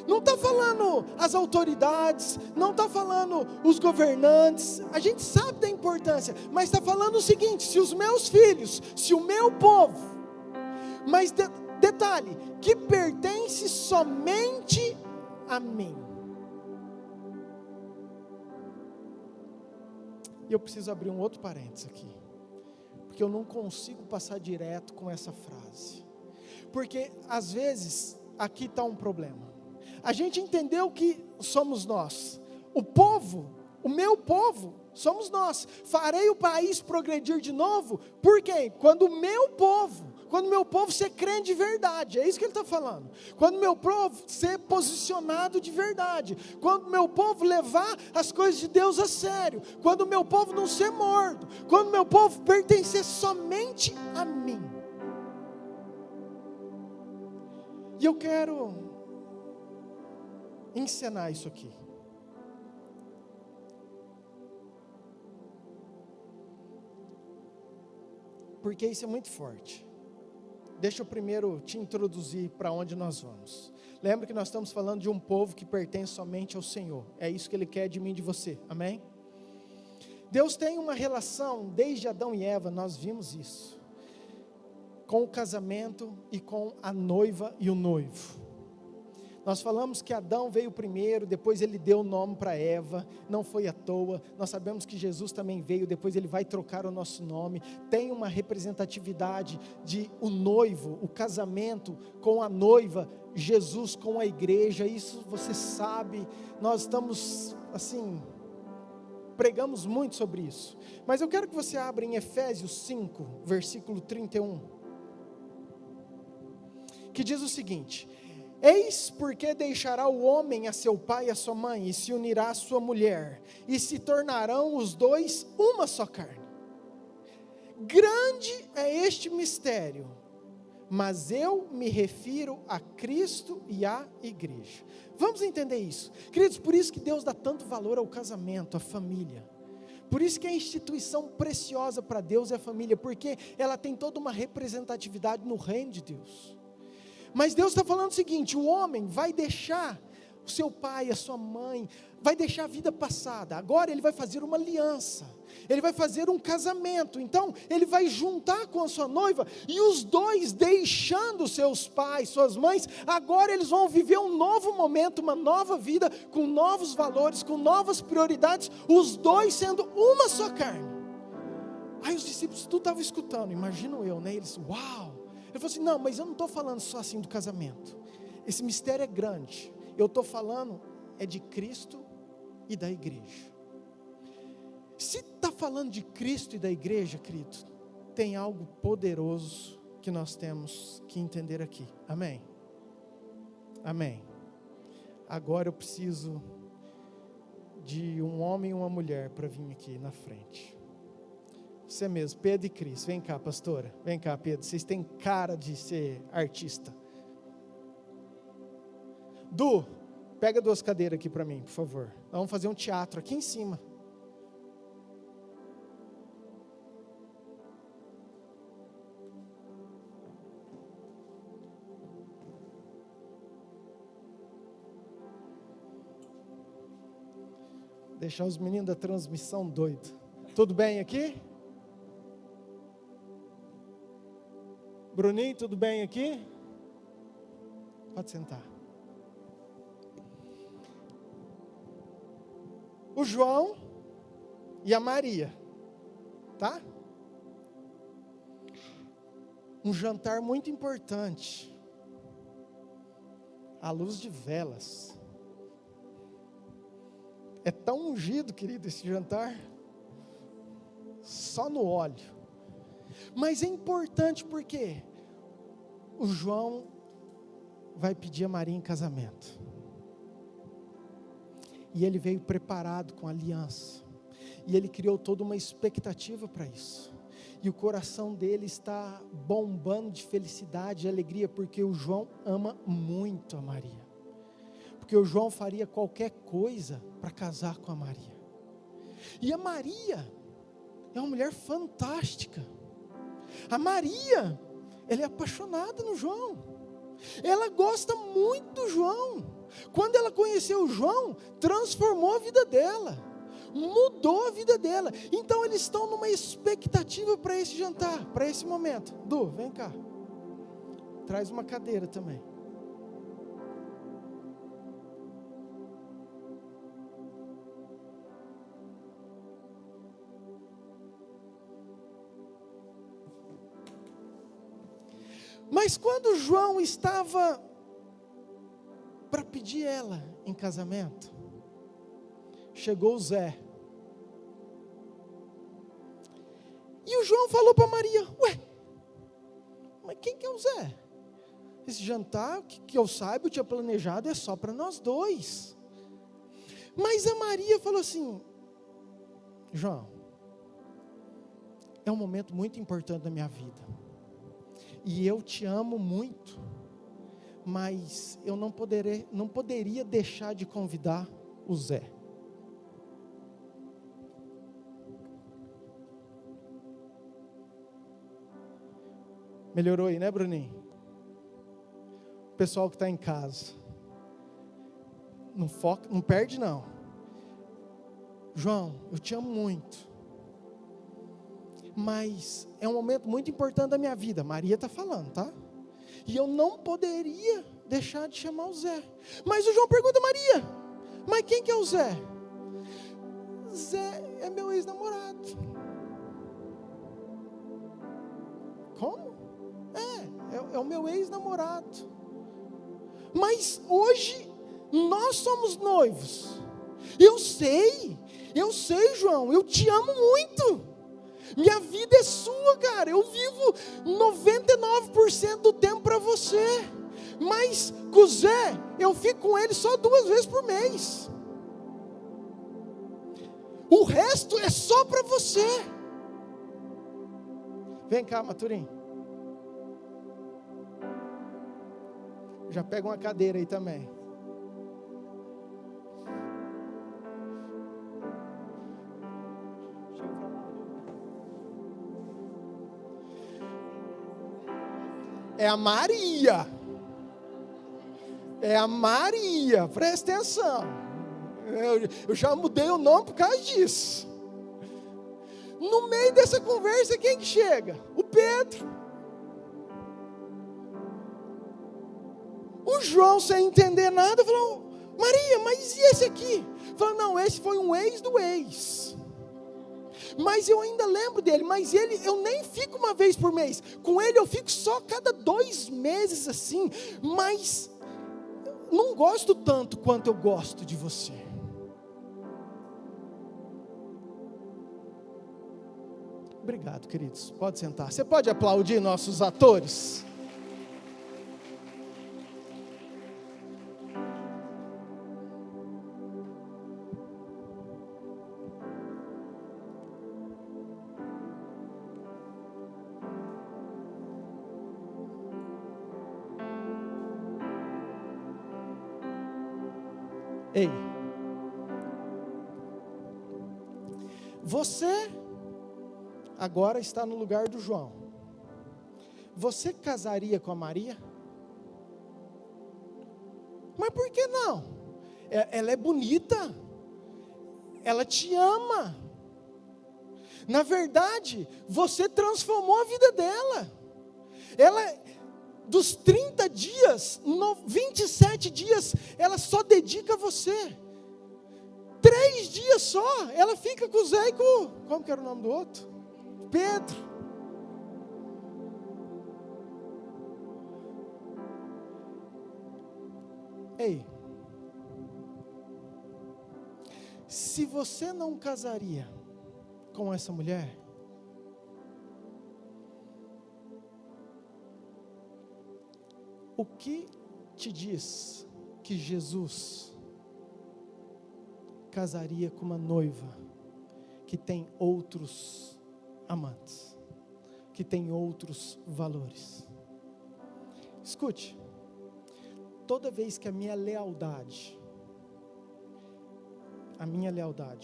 não está falando as autoridades, não está falando os governantes, a gente sabe da importância, mas está falando o seguinte: se os meus filhos, se o meu povo, mas detalhe, que pertence somente a mim. E eu preciso abrir um outro parênteses aqui, porque eu não consigo passar direto com essa frase, porque às vezes aqui está um problema. A gente entendeu que somos nós, o povo, o meu povo, somos nós. Farei o país progredir de novo, por quê? Quando o meu povo ser crente de verdade, é isso que ele está falando. Quando o meu povo ser posicionado de verdade, quando o meu povo levar as coisas de Deus a sério, quando o meu povo não ser morto, quando o meu povo pertencer somente a mim. E eu quero encenar isso aqui. Porque isso é muito forte. Deixa eu primeiro te introduzir para onde nós vamos. Lembra que nós estamos falando de um povo que pertence somente ao Senhor. É isso que Ele quer de mim e de você, amém? Deus tem uma relação, desde Adão e Eva, nós vimos isso, com o casamento e com a noiva e o noivo. Nós falamos que Adão veio primeiro, depois ele deu o nome para Eva, não foi à toa. Nós sabemos que Jesus também veio, depois ele vai trocar o nosso nome. Tem uma representatividade de o noivo, o casamento com a noiva, Jesus com a igreja, isso você sabe. Nós estamos assim, pregamos muito sobre isso. Mas eu quero que você abra em Efésios 5, versículo 31, que diz o seguinte: eis porque deixará o homem a seu pai e a sua mãe, e se unirá à sua mulher, e se tornarão os dois uma só carne. Grande é este mistério, mas eu me refiro a Cristo e à igreja. Vamos entender isso, queridos. Por isso que Deus dá tanto valor ao casamento, à família. Por isso que a instituição preciosa para Deus é a família, porque ela tem toda uma representatividade no reino de Deus. Mas Deus está falando o seguinte: o homem vai deixar o seu pai, a sua mãe, vai deixar a vida passada, agora ele vai fazer uma aliança, ele vai fazer um casamento, então ele vai juntar com a sua noiva, e os dois deixando seus pais, suas mães, agora eles vão viver um novo momento, uma nova vida, com novos valores, com novas prioridades, os dois sendo uma só carne. Aí os discípulos tudo estavam escutando, imagino eu, né? Eles, uau! Ele falou assim: não, mas eu não estou falando só assim do casamento, esse mistério é grande, eu estou falando é de Cristo e da igreja. Se está falando de Cristo e da igreja, querido, tem algo poderoso que nós temos que entender aqui, amém? Amém. Agora eu preciso de um homem e uma mulher para vir aqui na frente. Você mesmo, Pedro e Cris. Vem cá, pastora. Vem cá, Pedro. Vocês têm cara de ser artista. Du, pega 2 cadeiras aqui para mim, por favor. Vamos fazer um teatro aqui em cima. Deixar os meninos da transmissão doidos. Tudo bem aqui? Bruninho, tudo bem aqui? Pode sentar. O João e a Maria, tá? Um jantar muito importante, à luz de velas. É tão ungido, querido, esse jantar, só no óleo. Mas é importante porque o João vai pedir a Maria em casamento. E ele veio preparado com aliança. E ele criou toda uma expectativa para isso. E o coração dele está bombando de felicidade e alegria, porque o João ama muito a Maria. Porque o João faria qualquer coisa para casar com a Maria. E a Maria é uma mulher fantástica. A Maria, ela é apaixonada no João. Ela gosta muito do João. Quando ela conheceu o João, transformou a vida dela, mudou a vida dela. Então eles estão numa expectativa para esse jantar, para esse momento. Du, vem cá. Traz uma cadeira também. Mas quando João estava para pedir ela em casamento, chegou o Zé. E o João falou para Maria: ué, mas quem que é o Zé? Esse jantar, que eu saiba, eu tinha planejado, é só para nós dois. Mas a Maria falou assim: João, é um momento muito importante da minha vida. E eu te amo muito, mas eu não poderia deixar de convidar o Zé. Melhorou aí, né, Bruninho? O pessoal que está em casa, não foca, não perde não. João, eu te amo muito, mas é um momento muito importante da minha vida. Maria está falando, tá? E eu não poderia deixar de chamar o Zé. Mas o João pergunta a Maria: mas quem que é o Zé? Zé é meu ex-namorado. Como? É o meu ex-namorado. Mas hoje nós somos noivos. Eu sei, João, eu te amo muito. Minha vida é sua, cara. Eu vivo 99% do tempo para você. Mas com o Zé, eu fico com ele só 2 vezes por mês. O resto é só para você. Vem cá, Maturim. Já pega uma cadeira aí também. É a Maria. É a Maria. Presta atenção. Eu já mudei o nome por causa disso. No meio dessa conversa, quem que chega? O Pedro. O João, sem entender nada, falou: Maria, mas e esse aqui? Falou: não, esse foi um ex do ex. Mas eu ainda lembro dele, mas ele, eu nem fico uma vez por mês. Com ele eu fico só cada 2 meses assim. Mas não gosto tanto quanto eu gosto de você. Obrigado, queridos. Pode sentar. Você pode aplaudir nossos atores? Ei, você agora está no lugar do João. Você casaria com a Maria? Mas por que não? Ela é bonita, ela te ama. Na verdade, você transformou a vida dela. Ela, dos 30 dias, 27 dias, ela só dedica a você. 3 dias só, ela fica com o Zé e com, como que era o nome do outro? Pedro. Ei, se você não casaria com essa mulher, o que te diz que Jesus casaria com uma noiva que tem outros amantes, que tem outros valores? Escute, toda vez que a minha lealdade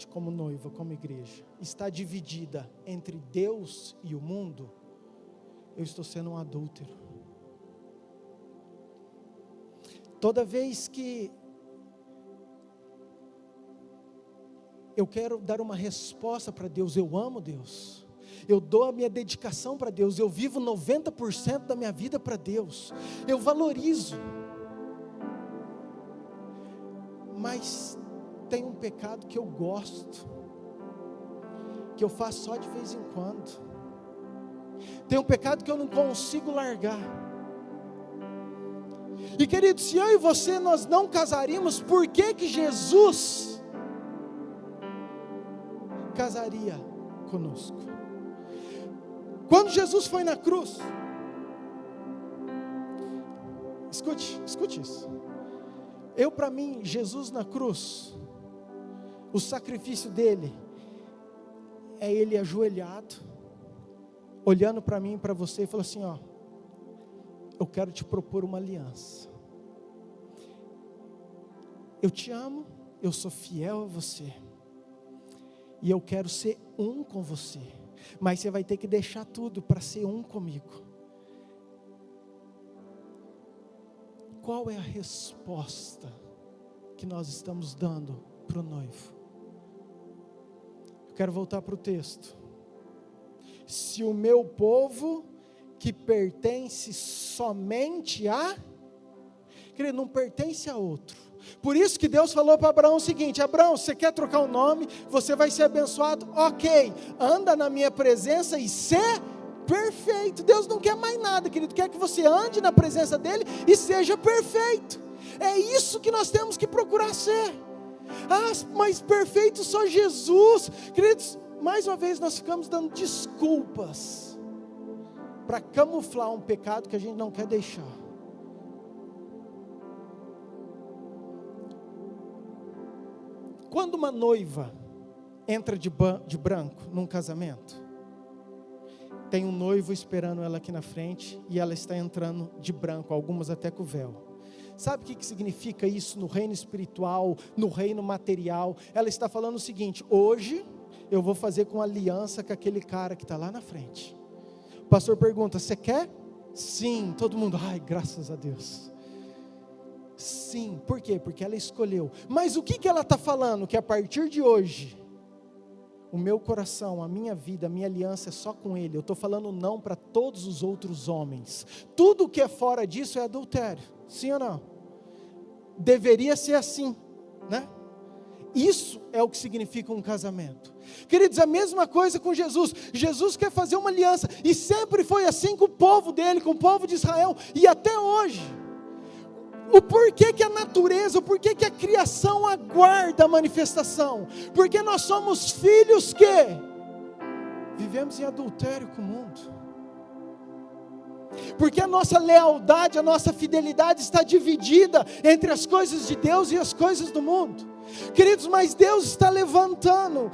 como noiva, como igreja, está dividida entre Deus e o mundo, eu estou sendo um adúltero. Toda vez que eu quero dar uma resposta para Deus, eu amo Deus, eu dou a minha dedicação para Deus, eu vivo 90% da minha vida para Deus, eu valorizo, mas tem um pecado que eu gosto, que eu faço só de vez em quando, tem um pecado que eu não consigo largar. E querido, se eu e você nós não casaríamos, por que Jesus casaria conosco? Quando Jesus foi na cruz, escute isso. Para mim, Jesus na cruz, o sacrifício dele é ele ajoelhado, olhando para mim e para você e falou assim: ó, eu quero te propor uma aliança. Eu te amo, eu sou fiel a você, e eu quero ser um com você, mas você vai ter que deixar tudo para ser um comigo. Qual é a resposta que nós estamos dando para o noivo? Eu quero voltar para o texto. Se o meu povo, que pertence somente a, querido, não pertence a outro. Por isso que Deus falou para Abraão o seguinte: Abraão, você quer trocar o nome, você vai ser abençoado, ok, anda na minha presença e ser perfeito. Deus não quer mais nada, querido, quer que você ande na presença dele e seja perfeito. É isso que nós temos que procurar ser. Ah, mas perfeito só Jesus. Queridos, mais uma vez nós ficamos dando desculpas para camuflar um pecado que a gente não quer deixar. Quando uma noiva entra de branco num casamento, tem um noivo esperando ela aqui na frente, e ela está entrando de branco, algumas até com véu. Sabe o que significa isso no reino espiritual, no reino material? Ela está falando o seguinte: hoje eu vou fazer com aliança com aquele cara que está lá na frente. O pastor pergunta: você quer? Sim. Todo mundo, ai, graças a Deus. Sim. Por quê? Porque ela escolheu. Mas o que ela está falando? Que a partir de hoje, o meu coração, a minha vida, a minha aliança é só com ele. Eu estou falando não para todos os outros homens. Tudo que é fora disso é adultério. Sim ou não? Deveria ser assim, né? Isso é o que significa um casamento. Queridos, a mesma coisa com Jesus. Jesus quer fazer uma aliança, e sempre foi assim com o povo dele, com o povo de Israel, e até hoje. O porquê que a natureza, o porquê que a criação aguarda a manifestação? Porque nós somos filhos que vivemos em adultério com o mundo. Porque a nossa lealdade, a nossa fidelidade está dividida entre as coisas de Deus e as coisas do mundo. Queridos, mas Deus está levantando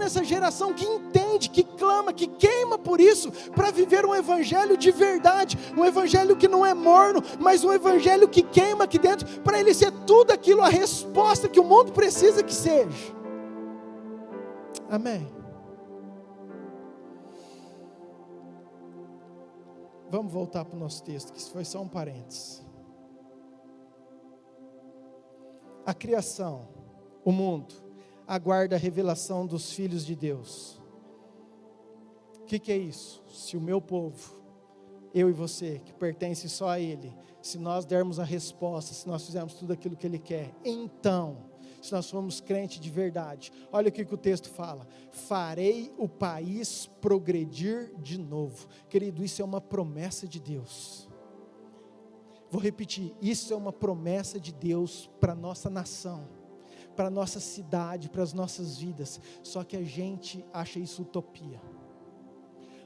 essa geração que entende sede, que clama, que queima por isso, para viver um evangelho de verdade, um evangelho que não é morno, mas um evangelho que queima aqui dentro, para ele ser tudo aquilo, a resposta que o mundo precisa que seja. Amém. Vamos voltar para o nosso texto, que isso foi só um parênteses. A criação, o mundo, aguarda a revelação dos filhos de Deus. O que é isso? Se o meu povo, eu e você, que pertence só a Ele, se nós dermos a resposta, se nós fizermos tudo aquilo que Ele quer, então, se nós formos crentes de verdade, olha o que o texto fala: farei o país progredir de novo. Querido, isso é uma promessa de Deus. Vou repetir, isso é uma promessa de Deus para a nossa nação, para a nossa cidade, para as nossas vidas. Só que a gente acha isso utopia.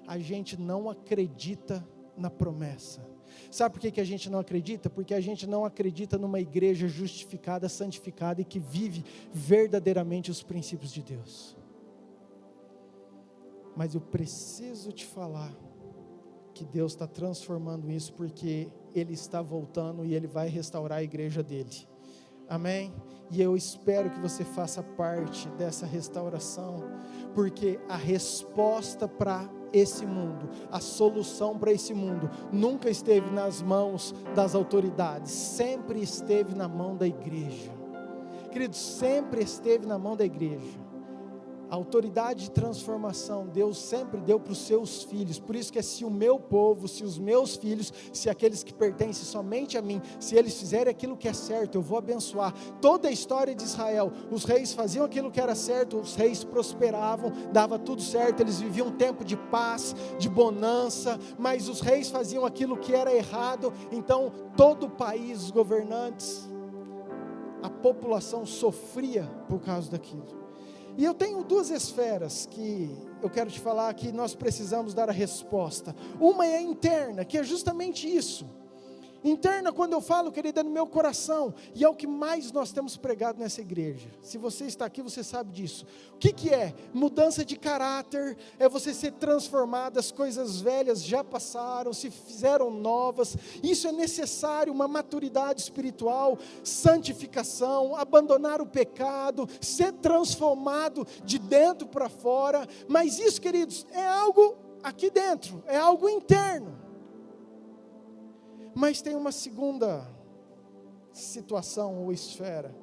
A gente não acredita na promessa. Sabe por que a gente não acredita? Porque a gente não acredita numa igreja justificada, santificada e que vive verdadeiramente os princípios de Deus. Mas eu preciso te falar que Deus está transformando isso, porque Ele está voltando e Ele vai restaurar a igreja dEle. Amém? E eu espero que você faça parte dessa restauração, porque a resposta para esse mundo, a solução para esse mundo, nunca esteve nas mãos das autoridades, sempre esteve na mão da igreja. Queridos, sempre esteve na mão da igreja. A autoridade de transformação, Deus sempre deu para os seus filhos. Por isso que se o meu povo, se os meus filhos, se aqueles que pertencem somente a mim, se eles fizerem aquilo que é certo, eu vou abençoar. Toda a história de Israel, os reis faziam aquilo que era certo, os reis prosperavam, dava tudo certo, eles viviam um tempo de paz, de bonança, mas os reis faziam aquilo que era errado, então todo o país, os governantes, a população sofria por causa daquilo. E eu tenho duas esferas que eu quero te falar que nós precisamos dar a resposta. Uma é interna, que é justamente isso. Interna, quando eu falo, querida, é no meu coração, e é o que mais nós temos pregado nessa igreja. Se você está aqui, você sabe disso. O que é? Mudança de caráter, é você ser transformado, as coisas velhas já passaram, se fizeram novas. Isso é necessário, uma maturidade espiritual, santificação, abandonar o pecado, ser transformado de dentro para fora. Mas isso, queridos, é algo aqui dentro, é algo interno. Mas tem uma segunda situação ou esfera,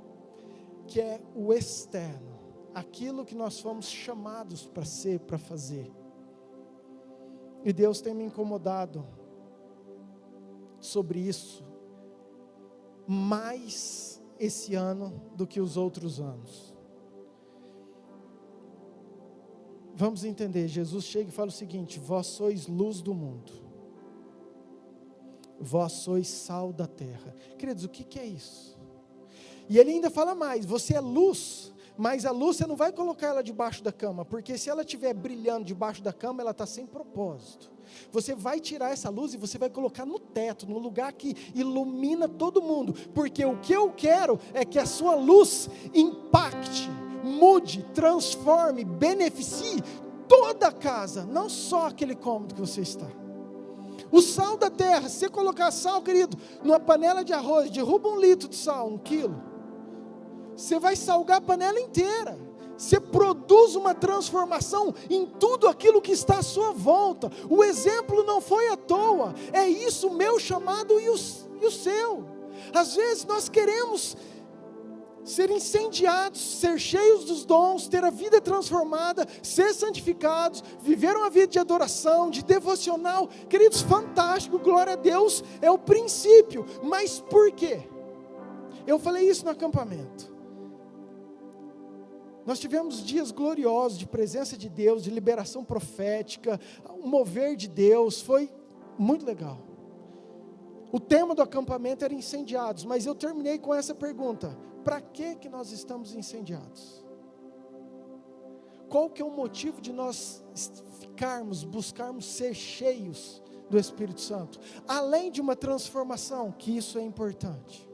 que é o externo, aquilo que nós fomos chamados para ser, para fazer. E Deus tem me incomodado sobre isso, mais esse ano do que os outros anos. Vamos entender, Jesus chega e fala o seguinte: vós sois luz do mundo. Vós sois sal da terra. Queridos, o que é isso? E ele ainda fala mais: você é luz, mas a luz você não vai colocar ela debaixo da cama, porque se ela estiver brilhando debaixo da cama, ela está sem propósito. Você vai tirar essa luz e você vai colocar no teto, no lugar que ilumina todo mundo, porque o que eu quero é que a sua luz impacte, mude, transforme, beneficie toda a casa, não só aquele cômodo que você está. O sal da terra, se você colocar sal, querido, numa panela de arroz, derruba 1 litro de sal, 1 quilo, você vai salgar a panela inteira. Você produz uma transformação em tudo aquilo que está à sua volta. O exemplo não foi à toa, é isso o meu chamado e o seu. Às vezes nós queremos ser incendiados, ser cheios dos dons, ter a vida transformada, ser santificados, viver uma vida de adoração, de devocional. Queridos, fantástico, glória a Deus, é o princípio. Mas por quê? Eu falei isso no acampamento. Nós tivemos dias gloriosos de presença de Deus, de liberação profética, o mover de Deus, foi muito legal. O tema do acampamento era incendiados, mas eu terminei com essa pergunta: para que nós estamos incendiados? Qual que é o motivo de nós buscarmos ser cheios do Espírito Santo? Além de uma transformação, que isso é importante.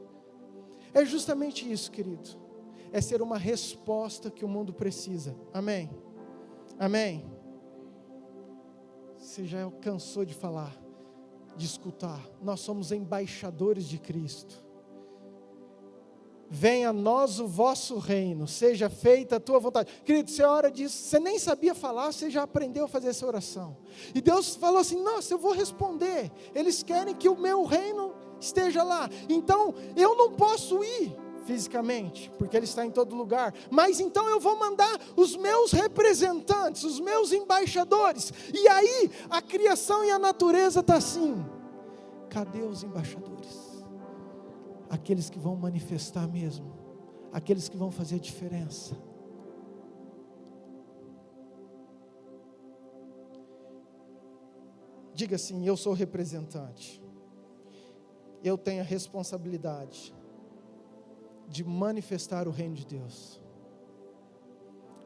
É justamente isso, querido. É ser uma resposta que o mundo precisa. Amém? Amém? você já cansou de falar, de escutar. Nós somos embaixadores de Cristo. Venha a nós o vosso reino, seja feita a tua vontade. Querido, você ora disso, você nem sabia falar, você já aprendeu a fazer essa oração. E Deus falou assim, nossa, eu vou responder. Eles querem que o meu reino esteja lá. Então, eu não posso ir fisicamente, porque Ele está em todo lugar. Mas então eu vou mandar os meus representantes, os meus embaixadores. E aí, a criação e a natureza está assim. Cadê os embaixadores? Aqueles que vão manifestar mesmo, aqueles que vão fazer a diferença. Diga assim, eu sou representante, eu tenho a responsabilidade de manifestar o reino de Deus.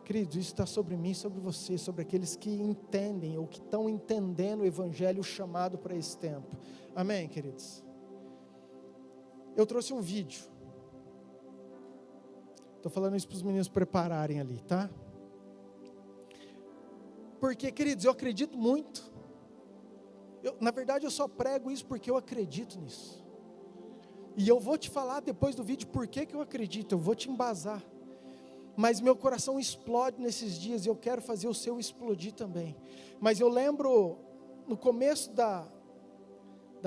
Querido, isso está sobre mim, sobre você, sobre aqueles que entendem, ou que estão entendendo o Evangelho, o chamado para esse tempo. Amém, queridos? Eu trouxe um vídeo. Estou falando isso para os meninos prepararem ali, tá? Porque, queridos, eu acredito muito. Na verdade, eu só prego isso porque eu acredito nisso. E eu vou te falar depois do vídeo por que eu acredito. Eu vou te embasar. Mas meu coração explode nesses dias e eu quero fazer o seu explodir também. Mas eu lembro, no começo da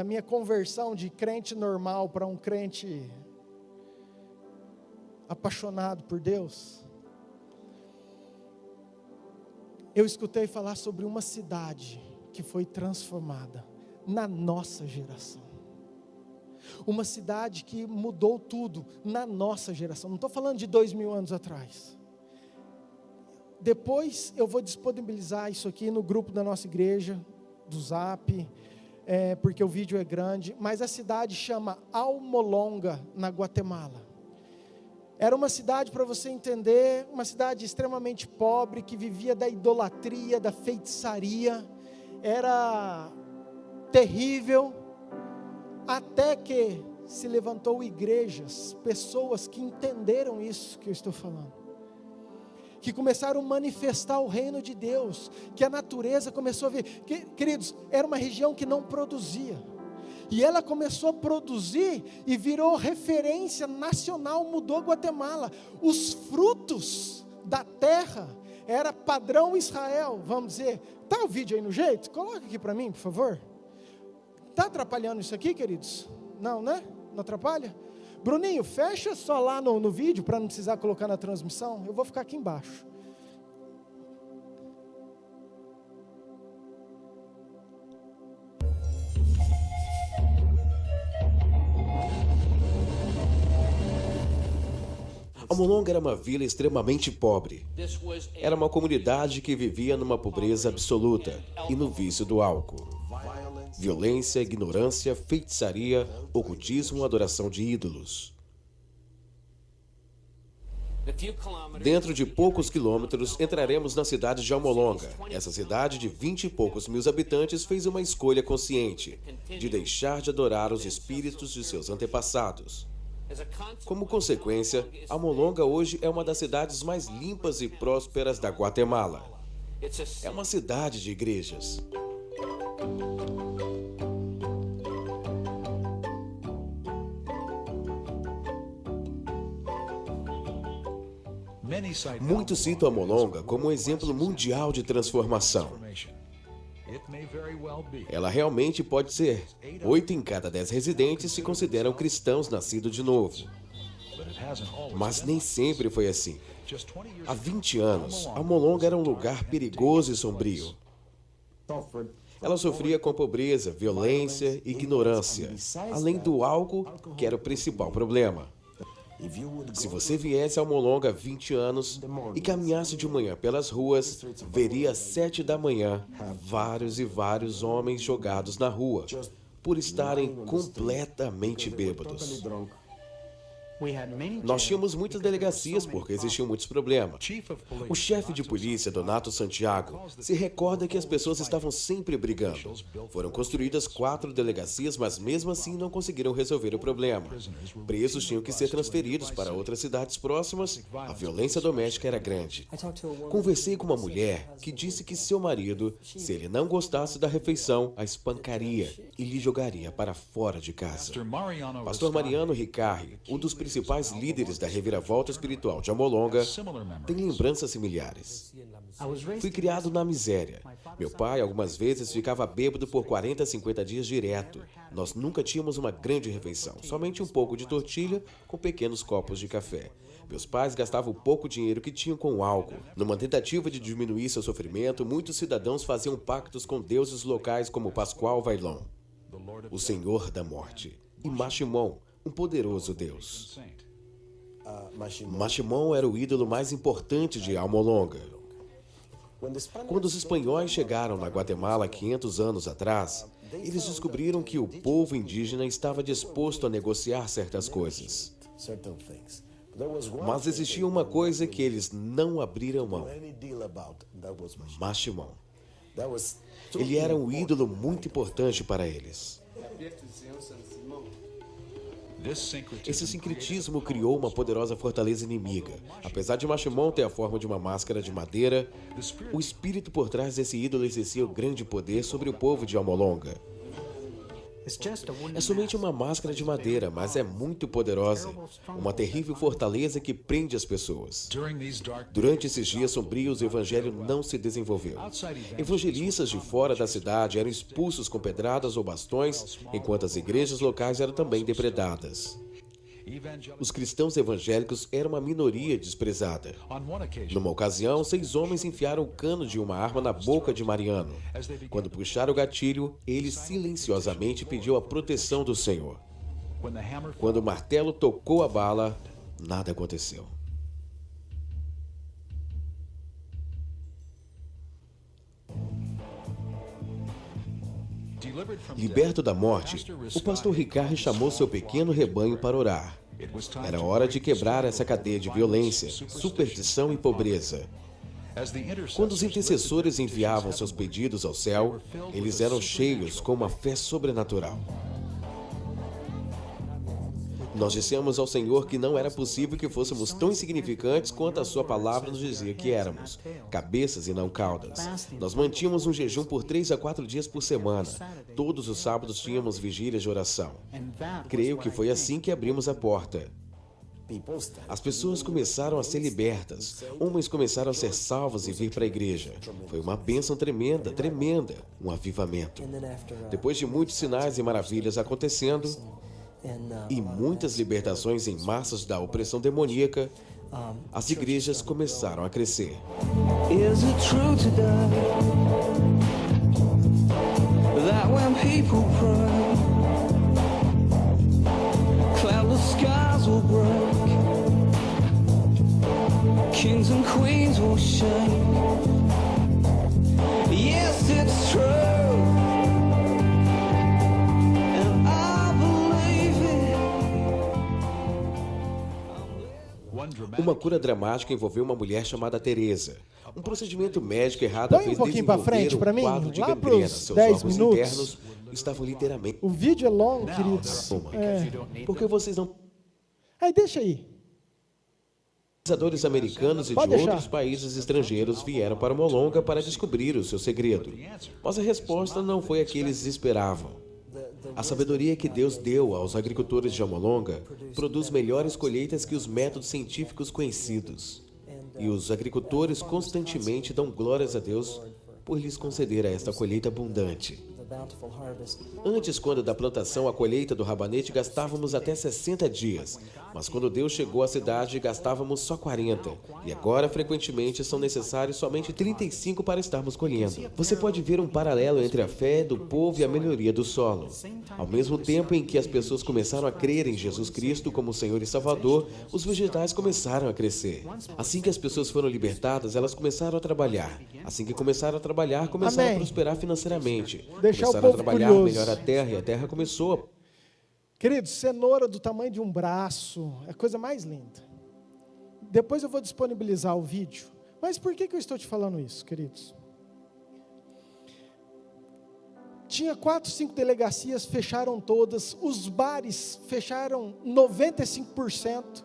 minha conversão de crente normal para um crente apaixonado por Deus, eu escutei falar sobre uma cidade que foi transformada na nossa geração. Uma cidade que mudou tudo na nossa geração. Não estou falando de 2000 anos atrás. Depois eu vou disponibilizar isso aqui no grupo da nossa igreja, do Zap, porque o vídeo é grande, mas a cidade chama Almolonga, na Guatemala. Era uma cidade, para você entender, uma cidade extremamente pobre, que vivia da idolatria, da feitiçaria, era terrível, até que se levantou igrejas, pessoas que entenderam isso que eu estou falando, que começaram a manifestar o reino de Deus, que a natureza começou a ver, queridos, era uma região que não produzia, e ela começou a produzir, e virou referência nacional, mudou Guatemala, os frutos da terra, era padrão Israel, vamos dizer, está o vídeo aí no jeito? Coloca aqui para mim, por favor. Está atrapalhando isso aqui, queridos? Não, né? Não atrapalha? Bruninho, fecha só lá no vídeo, para não precisar colocar na transmissão. Eu vou ficar aqui embaixo. Almolonga era uma vila extremamente pobre. Era uma comunidade que vivia numa pobreza absoluta e no vício do álcool. Violência, ignorância, feitiçaria, ocultismo, adoração de ídolos. Dentro de poucos quilômetros, entraremos na cidade de Almolonga. Essa cidade de 20 e poucos mil habitantes fez uma escolha consciente de deixar de adorar os espíritos de seus antepassados. Como consequência, Almolonga hoje é uma das cidades mais limpas e prósperas da Guatemala. É uma cidade de igrejas. Muitos citam Almolonga como um exemplo mundial de transformação. Ela realmente pode ser. 8 em cada 10 residentes se consideram cristãos nascidos de novo. Mas nem sempre foi assim. Há 20 anos, Almolonga era um lugar perigoso e sombrio. Ela sofria com pobreza, violência e ignorância, além do álcool, que era o principal problema. Se você viesse a Almolonga há 20 anos e caminhasse de manhã pelas ruas, veria às 7 da manhã vários e vários homens jogados na rua, por estarem completamente bêbados. Nós tínhamos muitas delegacias porque existiam muitos problemas. O chefe de polícia, Donato Santiago, se recorda que as pessoas estavam sempre brigando. Foram construídas 4 delegacias, mas mesmo assim não conseguiram resolver o problema. Presos tinham que ser transferidos para outras cidades próximas. A violência doméstica era grande. Conversei com uma mulher que disse que seu marido, se ele não gostasse da refeição, a espancaria e lhe jogaria para fora de casa. Pastor Mariano Riccardi, um dos principais líderes da reviravolta espiritual de Amolonga, tem lembranças similares. Fui criado na miséria. Meu pai algumas vezes ficava bêbado por 40 a 50 dias direto. Nós nunca tínhamos uma grande refeição, somente um pouco de tortilha com pequenos copos de café. Meus pais gastavam o pouco dinheiro que tinham com álcool. Numa tentativa de diminuir seu sofrimento, muitos cidadãos faziam pactos com deuses locais como Pascoal Vailon, o Senhor da Morte, e Mashimon, um poderoso deus. Mashimon era o ídolo mais importante de Almolonga. Quando os espanhóis chegaram na Guatemala 500 anos atrás, eles descobriram que o povo indígena estava disposto a negociar certas coisas. Mas existia uma coisa que eles não abriram mão: Mashimon. Ele era um ídolo muito importante para eles. Esse sincretismo criou uma poderosa fortaleza inimiga. Apesar de Mashimon ter a forma de uma máscara de madeira, o espírito por trás desse ídolo exercia grande poder sobre o povo de Almolonga. É somente uma máscara de madeira, mas é muito poderosa. Uma terrível fortaleza que prende as pessoas. Durante esses dias sombrios, o evangelho não se desenvolveu. Evangelistas de fora da cidade eram expulsos com pedradas ou bastões, enquanto as igrejas locais eram também depredadas. Os cristãos evangélicos eram uma minoria desprezada. Numa ocasião, 6 homens enfiaram o cano de uma arma na boca de Mariano. Quando puxaram o gatilho, ele silenciosamente pediu a proteção do Senhor. Quando o martelo tocou a bala, nada aconteceu. Liberto da morte, o pastor Riccardi chamou seu pequeno rebanho para orar. Era hora de quebrar essa cadeia de violência, superstição e pobreza. Quando os intercessores enviavam seus pedidos ao céu, eles eram cheios com uma fé sobrenatural. Nós dissemos ao Senhor que não era possível que fôssemos tão insignificantes quanto a sua palavra nos dizia que éramos, cabeças e não caudas. Nós mantínhamos um jejum por 3 a 4 dias por semana. Todos os sábados tínhamos vigílias de oração. Creio que foi assim que abrimos a porta. As pessoas começaram a ser libertas. Homens começaram a ser salvos e vir para a igreja. Foi uma bênção tremenda, tremenda, um avivamento. Depois de muitos sinais e maravilhas acontecendo, e muitas libertações em massas da opressão demoníaca, as igrejas começaram a crescer. Is it true today that when people pray, cloudless skies will break, kings and queens will shake? Yes, it's true. Uma cura dramática envolveu uma mulher chamada Teresa. Um procedimento médico errado fez desenvolver um quadro de gangrena. Seus órgãos internos estavam literalmente... O vídeo é longo, queridos. Por que vocês não... Aí, deixa aí. Pesquisadores americanos e de outros países estrangeiros vieram para Molonga para descobrir o seu segredo. Mas a resposta não foi a que eles esperavam. A sabedoria que Deus deu aos agricultores de Amolonga produz melhores colheitas que os métodos científicos conhecidos. E os agricultores constantemente dão glórias a Deus por lhes conceder esta colheita abundante. Antes, quando da plantação à colheita do rabanete, gastávamos até 60 dias. Mas quando Deus chegou à cidade, gastávamos só 40. E agora, frequentemente, são necessários somente 35 para estarmos colhendo. Você pode ver um paralelo entre a fé do povo e a melhoria do solo. Ao mesmo tempo em que as pessoas começaram a crer em Jesus Cristo como Senhor e Salvador, os vegetais começaram a crescer. Assim que as pessoas foram libertadas, elas começaram a trabalhar. Assim que começaram a trabalhar, começaram a prosperar financeiramente. Deixar Começaram o a povo trabalhar curioso. melhor a terra, e a terra começou a... Queridos, cenoura do tamanho de um braço, é a coisa mais linda. Depois eu vou disponibilizar o vídeo. Mas por que eu estou te falando isso, queridos? Tinha 4, 5 delegacias, fecharam todas. Os bares fecharam 95%.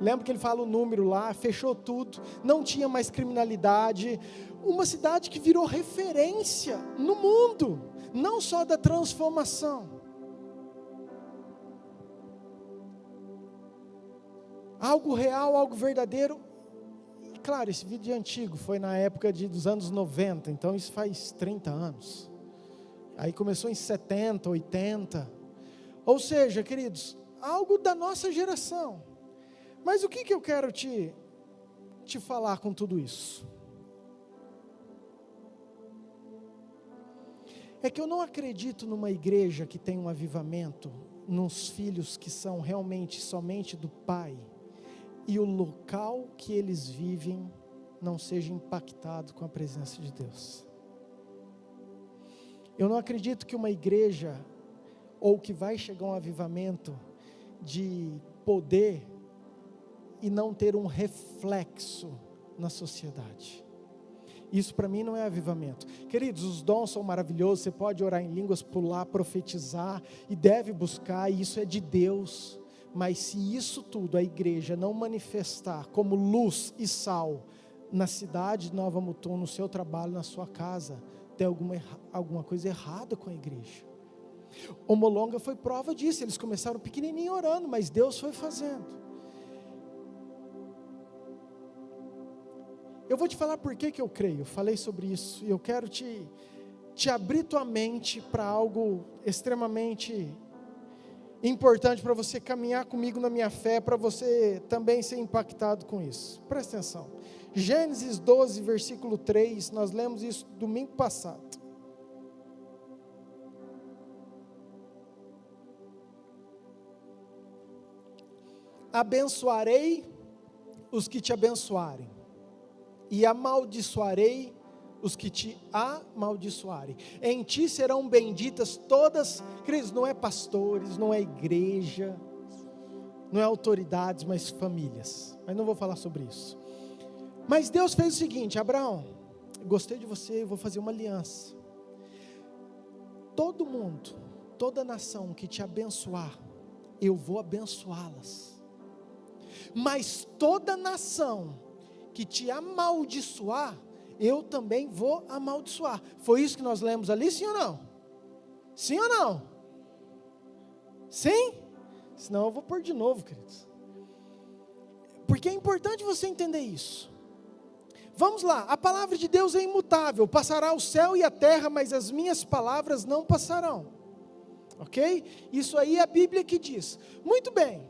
Lembra que ele fala o número lá, fechou tudo. Não tinha mais criminalidade. Uma cidade que virou referência no mundo, não só da transformação. Algo real, algo verdadeiro. E claro, esse vídeo é antigo, foi na época dos anos 90, então isso faz 30 anos. Aí começou em 70, 80. Ou seja, queridos, algo da nossa geração. Mas o que eu quero te falar com tudo isso? É que eu não acredito numa igreja que tem um avivamento, nos filhos que são realmente somente do Pai, e o local que eles vivem não seja impactado com a presença de Deus. Eu não acredito que uma igreja, ou que vai chegar um avivamento de poder, e não ter um reflexo na sociedade. Isso para mim não é avivamento. Queridos, os dons são maravilhosos, você pode orar em línguas, pular, profetizar, e deve buscar, e isso é de Deus. Mas se isso tudo, a igreja não manifestar como luz e sal, na cidade de Nova Mutum, no seu trabalho, na sua casa, tem alguma coisa errada com a igreja. Homolonga foi prova disso, eles começaram pequenininho orando, mas Deus foi fazendo. Eu vou te falar por que eu creio, eu falei sobre isso, e eu quero te abrir tua mente para algo extremamente importante, para você caminhar comigo na minha fé, para você também ser impactado com isso. Presta atenção, Gênesis 12, versículo 3, nós lemos isso domingo passado. Abençoarei os que te abençoarem, e amaldiçoarei os que te amaldiçoarem. Em ti serão benditas todas, queridos, não é pastores, não é igreja, não é autoridades, mas famílias. Mas não vou falar sobre isso. Mas Deus fez o seguinte: Abraão, gostei de você, eu vou fazer uma aliança. Todo mundo, toda nação que te abençoar, eu vou abençoá-las. Mas toda nação que te amaldiçoar, eu também vou amaldiçoar. Foi isso que nós lemos ali, sim ou não? Sim ou não? Sim? Senão eu vou pôr de novo, queridos. Porque é importante você entender isso. Vamos lá, a palavra de Deus é imutável. Passará o céu e a terra, mas as minhas palavras não passarão. Ok? Isso aí é a Bíblia que diz. Muito bem.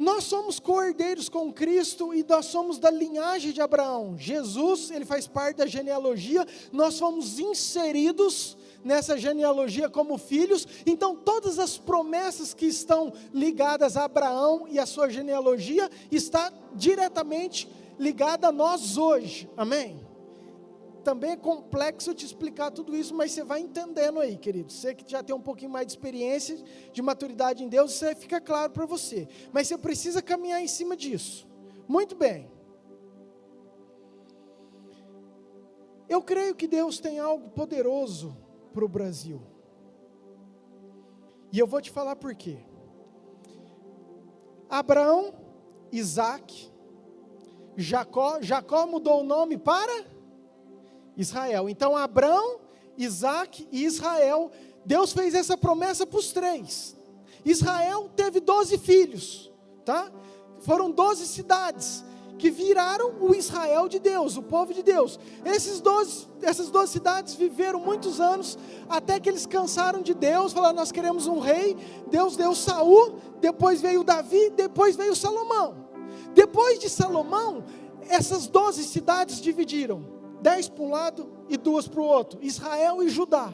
Nós somos co-herdeiros com Cristo e nós somos da linhagem de Abraão. Jesus, ele faz parte da genealogia, nós fomos inseridos nessa genealogia como filhos. Então todas as promessas que estão ligadas a Abraão e a sua genealogia está diretamente ligada a nós hoje, amém? Também é complexo eu te explicar tudo isso, mas você vai entendendo aí, querido. Você que já tem um pouquinho mais de experiência, de maturidade em Deus, isso aí fica claro para você. Mas você precisa caminhar em cima disso. Muito bem. Eu creio que Deus tem algo poderoso para o Brasil. E eu vou te falar por quê. Abraão, Isaac, Jacó mudou o nome para Israel. Então Abraão, Isaac e Israel, Deus fez essa promessa para os três. Israel teve 12 filhos, tá? Foram 12 cidades que viraram o Israel de Deus, o povo de Deus. Essas 12 cidades viveram muitos anos, até que eles cansaram de Deus, falaram: nós queremos um rei. Deus deu Saul, depois veio Davi, depois veio Salomão. Depois de Salomão, essas 12 cidades dividiram, 10 para um lado e 2 para o outro, Israel e Judá,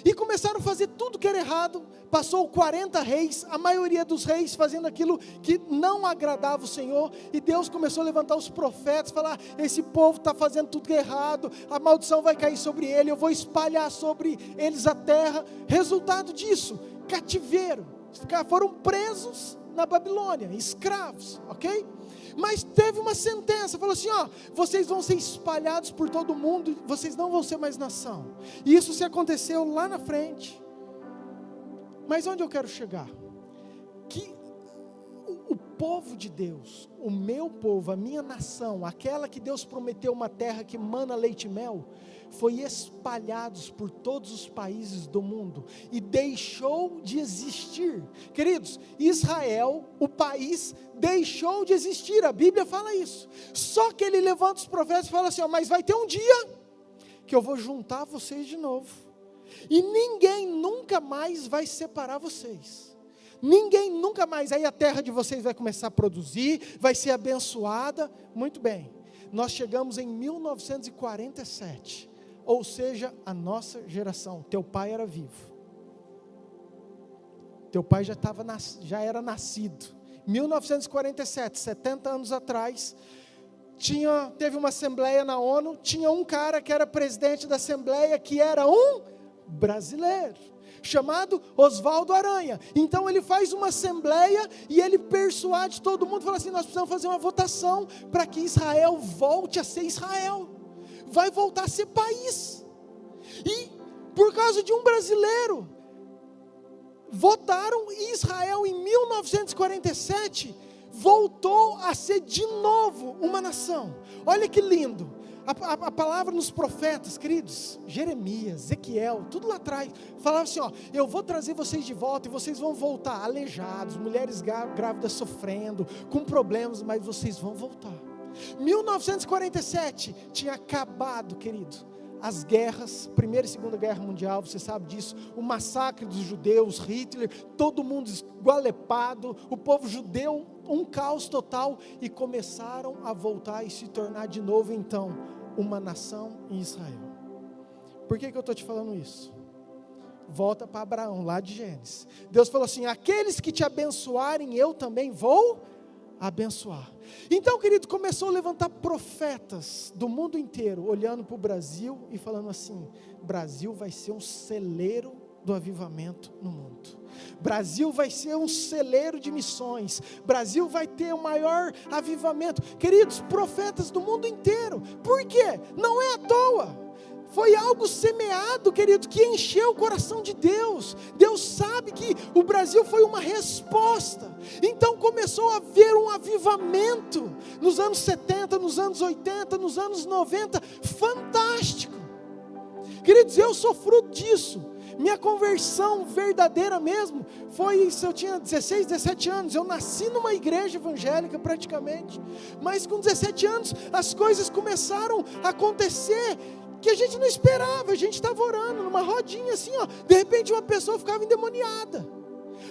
e começaram a fazer tudo que era errado. Passou 40 reis, a maioria dos reis fazendo aquilo que não agradava o Senhor, e Deus começou a levantar os profetas, falar: esse povo está fazendo tudo errado, a maldição vai cair sobre ele, eu vou espalhar sobre eles a terra. Resultado disso, cativeiro. foram presos na Babilônia, escravos, ok? Mas teve uma sentença, falou assim, ó, vocês vão ser espalhados por todo o mundo, vocês não vão ser mais nação. E isso se aconteceu lá na frente. Mas onde eu quero chegar? Que o povo de Deus, o meu povo, a minha nação, aquela que Deus prometeu uma terra que mana leite e mel, foi espalhados por todos os países do mundo e deixou de existir. Queridos, Israel, o país, deixou de existir, a Bíblia fala isso. Só que ele levanta os profetas e fala assim, ó, mas vai ter um dia que eu vou juntar vocês de novo, e ninguém nunca mais vai separar vocês. Ninguém nunca mais, aí a terra de vocês vai começar a produzir, vai ser abençoada. Muito bem, nós chegamos em 1947, ou seja, a nossa geração. Teu pai era vivo, teu pai já era nascido, 1947, 70 anos atrás, teve uma assembleia na ONU, tinha um cara que era presidente da assembleia, que era um brasileiro, chamado Oswaldo Aranha. Então ele faz uma assembleia e ele persuade todo mundo, fala assim, nós precisamos fazer uma votação para que Israel volte a ser Israel, vai voltar a ser país. E por causa de um brasileiro, votaram, e Israel em 1947 voltou a ser de novo uma nação. Olha que lindo, a palavra nos profetas, queridos, Jeremias, Ezequiel, tudo lá atrás, falava assim, ó, eu vou trazer vocês de volta, e vocês vão voltar aleijados, mulheres grávidas sofrendo, com problemas, mas vocês vão voltar. 1947, tinha acabado, querido, as guerras, Primeira e Segunda Guerra Mundial, você sabe disso, o massacre dos judeus, Hitler, todo mundo esgualepado, o povo judeu, um caos total, e começaram a voltar e se tornar de novo, então, uma nação em Israel. Por que eu estou te falando isso? Volta para Abraão, lá de Gênesis. Deus falou assim, aqueles que te abençoarem, eu também vou abençoar. Então, querido, começou a levantar profetas do mundo inteiro, olhando para o Brasil e falando assim, Brasil vai ser um celeiro do avivamento no mundo. Brasil vai ser um celeiro de missões. Brasil vai ter o maior avivamento. Queridos, profetas do mundo inteiro. Por quê? Não é à toa. Foi algo semeado, querido, que encheu o coração de Deus. Deus sabe que o Brasil foi uma resposta. Então começou a haver um avivamento nos anos 70, nos anos 80, nos anos 90, fantástico. Queridos, eu sou fruto disso. Minha conversão verdadeira mesmo foi isso, eu tinha 16, 17 anos, eu nasci numa igreja evangélica praticamente, mas com 17 anos as coisas começaram a acontecer que a gente não esperava. A gente estava orando numa rodinha assim, ó, de repente uma pessoa ficava endemoniada,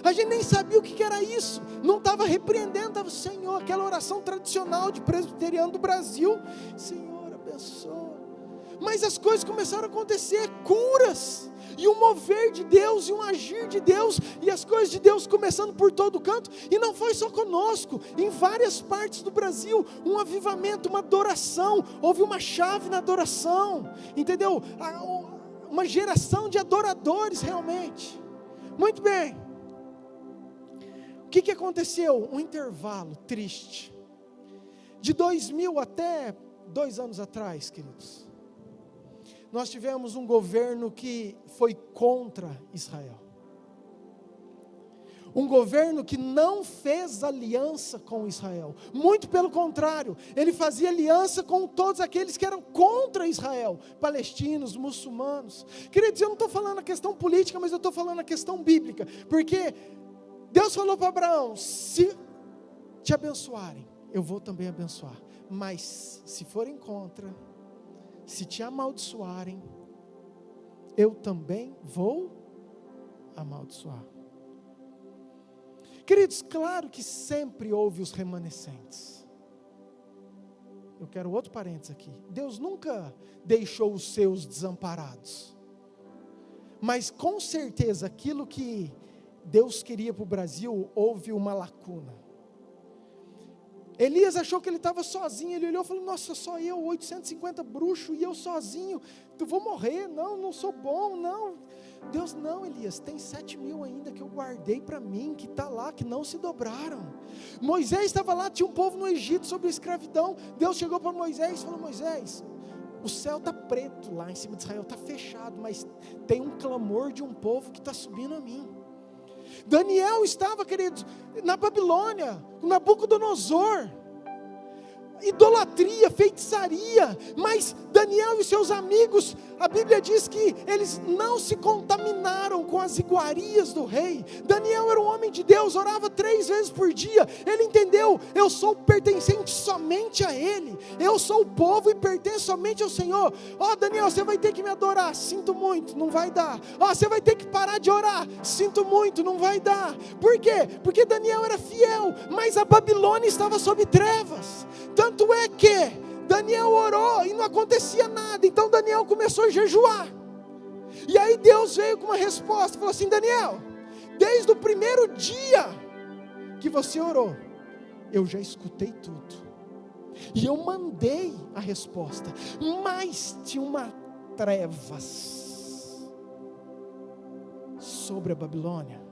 a gente nem sabia o que era isso, não estava repreendendo, estava, Senhor, aquela oração tradicional de presbiteriano do Brasil, Senhor, abençoa. Mas as coisas começaram a acontecer, curas, e um mover de Deus, e um agir de Deus, e as coisas de Deus começando por todo canto, e não foi só conosco, em várias partes do Brasil, um avivamento, uma adoração, houve uma chave na adoração, entendeu? Uma geração de adoradores realmente. Muito bem, o que aconteceu? Um intervalo triste, de 2000 até 2 anos atrás, queridos, nós tivemos um governo que foi contra Israel. Um governo que não fez aliança com Israel. Muito pelo contrário, ele fazia aliança com todos aqueles que eram contra Israel. Palestinos, muçulmanos. Queridos, eu não estou falando a questão política, mas eu estou falando a questão bíblica. Porque Deus falou para Abraão, se te abençoarem, eu vou também abençoar. Mas se forem contra, se te amaldiçoarem, eu também vou amaldiçoar. Queridos, claro que sempre houve os remanescentes. Eu quero outro parênteses aqui. Deus nunca deixou os seus desamparados. Mas com certeza aquilo que Deus queria para o Brasil, houve uma lacuna. Elias achou que ele estava sozinho, ele olhou e falou, nossa, só eu, 850 bruxos, e eu sozinho, eu vou morrer, não sou bom, não. Deus, não, Elias, tem 7.000 ainda que eu guardei para mim, que está lá, que não se dobraram. Moisés estava lá, tinha um povo no Egito sobre escravidão. Deus chegou para Moisés e falou: Moisés, o céu está preto lá em cima de Israel, está fechado, mas tem um clamor de um povo que está subindo a mim. Daniel estava, queridos, na Babilônia, Nabucodonosor, idolatria, feitiçaria, mas Daniel e seus amigos, a Bíblia diz que eles não se contaminaram com as iguarias do rei. Daniel era um homem de Deus, orava 3 vezes por dia. Ele entendeu: eu sou pertencente somente a Ele, eu sou o povo e pertenço somente ao Senhor. Daniel, você vai ter que me adorar, sinto muito, não vai dar. Você vai ter que parar de orar, sinto muito, não vai dar. Por quê? Porque Daniel era fiel, mas a Babilônia estava sob trevas. Tanto é que Daniel orou e não acontecia nada. Então Daniel começou a jejuar. E aí Deus veio com uma resposta, falou assim: Daniel, desde o primeiro dia que você orou, eu já escutei tudo, e eu mandei a resposta, mas tinha uma trevas sobre a Babilônia.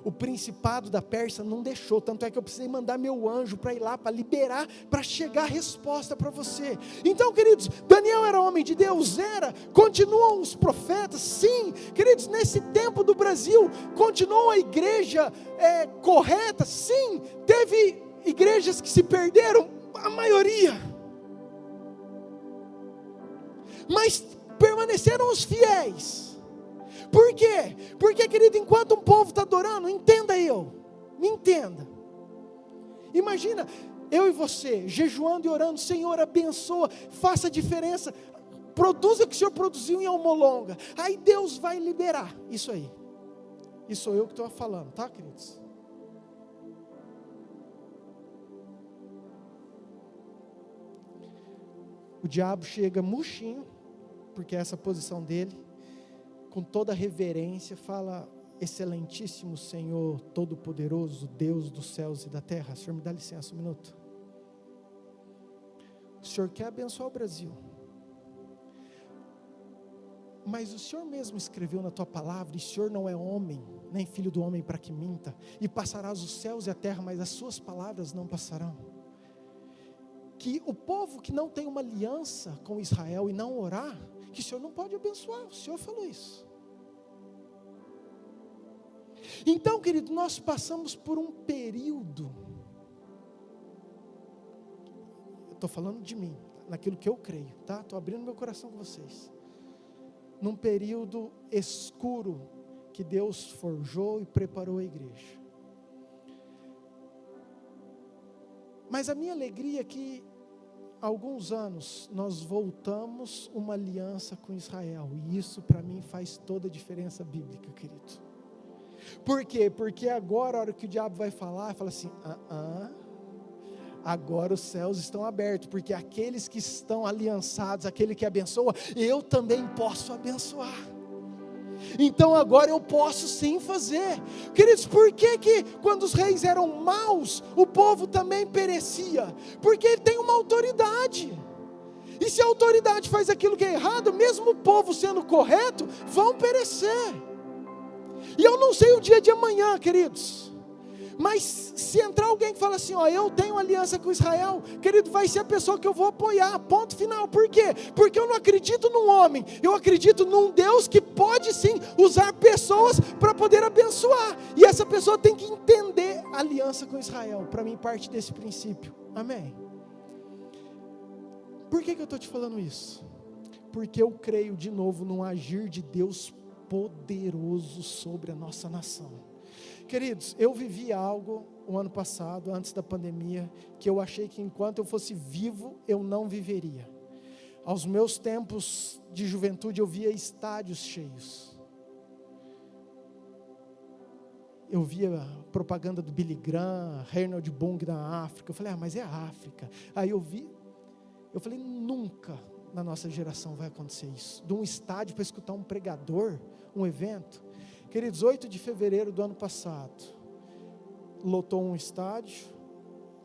O principado da Pérsia não deixou, tanto é que eu precisei mandar meu anjo para ir lá, para liberar, para chegar a resposta para você. Então, queridos, Daniel era homem de Deus, continuam os profetas, sim, queridos, nesse tempo do Brasil, continuou a igreja correta, sim, teve igrejas que se perderam, a maioria, mas permaneceram os fiéis. Por quê? Porque, querido, enquanto um povo está adorando, me entenda. Imagina eu e você, jejuando e orando: Senhor, abençoa, faça a diferença, produza o que o Senhor produziu em Almolonga. Aí Deus vai liberar isso aí. Isso sou eu que estou falando, tá, queridos? O diabo chega murchinho, porque é essa posição dele, com toda reverência, fala: excelentíssimo Senhor, todo-poderoso, Deus dos céus e da terra. O Senhor me dá licença um minuto. O Senhor quer abençoar o Brasil, mas o Senhor mesmo escreveu na tua palavra, e o Senhor não é homem, nem filho do homem para que minta, e passarás os céus e a terra, mas as suas palavras não passarão. Que o povo que não tem uma aliança com Israel e não orar, que o Senhor não pode abençoar. O Senhor falou isso. Então, querido, nós passamos por um período, eu estou falando de mim, naquilo que eu creio, tá? Estou abrindo meu coração com vocês, num período escuro que Deus forjou e preparou a igreja. Mas a minha alegria é que há alguns anos nós voltamos uma aliança com Israel, e isso para mim faz toda a diferença bíblica, querido. Por quê? Porque agora, a hora que o diabo vai falar, fala assim: agora os céus estão abertos, porque aqueles que estão aliançados, aquele que abençoa, eu também posso abençoar. Então agora eu posso sim fazer. Queridos, por que quando os reis eram maus, o povo também perecia? Porque ele tem uma autoridade. E se a autoridade faz aquilo que é errado, mesmo o povo sendo correto, vão perecer. E eu não sei o dia de amanhã, queridos, mas se entrar alguém que fala assim: eu tenho aliança com Israel, querido, vai ser a pessoa que eu vou apoiar, ponto final. Por quê? Porque eu não acredito num homem, eu acredito num Deus que pode sim usar pessoas para poder abençoar, e essa pessoa tem que entender a aliança com Israel. Para mim parte desse princípio, amém? Por que eu estou te falando isso? Porque eu creio de novo num agir de Deus poderoso sobre a nossa nação. Queridos, eu vivi algo o ano passado, antes da pandemia, que eu achei que enquanto eu fosse vivo, eu não viveria. Aos meus tempos de juventude, eu via estádios cheios. Eu via propaganda do Billy Graham, Reinhard Bong na África. Eu falei: mas é a África. Aí eu falei: nunca na nossa geração vai acontecer isso. De um estádio para escutar um pregador, um evento. Queridos, 8 de fevereiro do ano passado, lotou um estádio,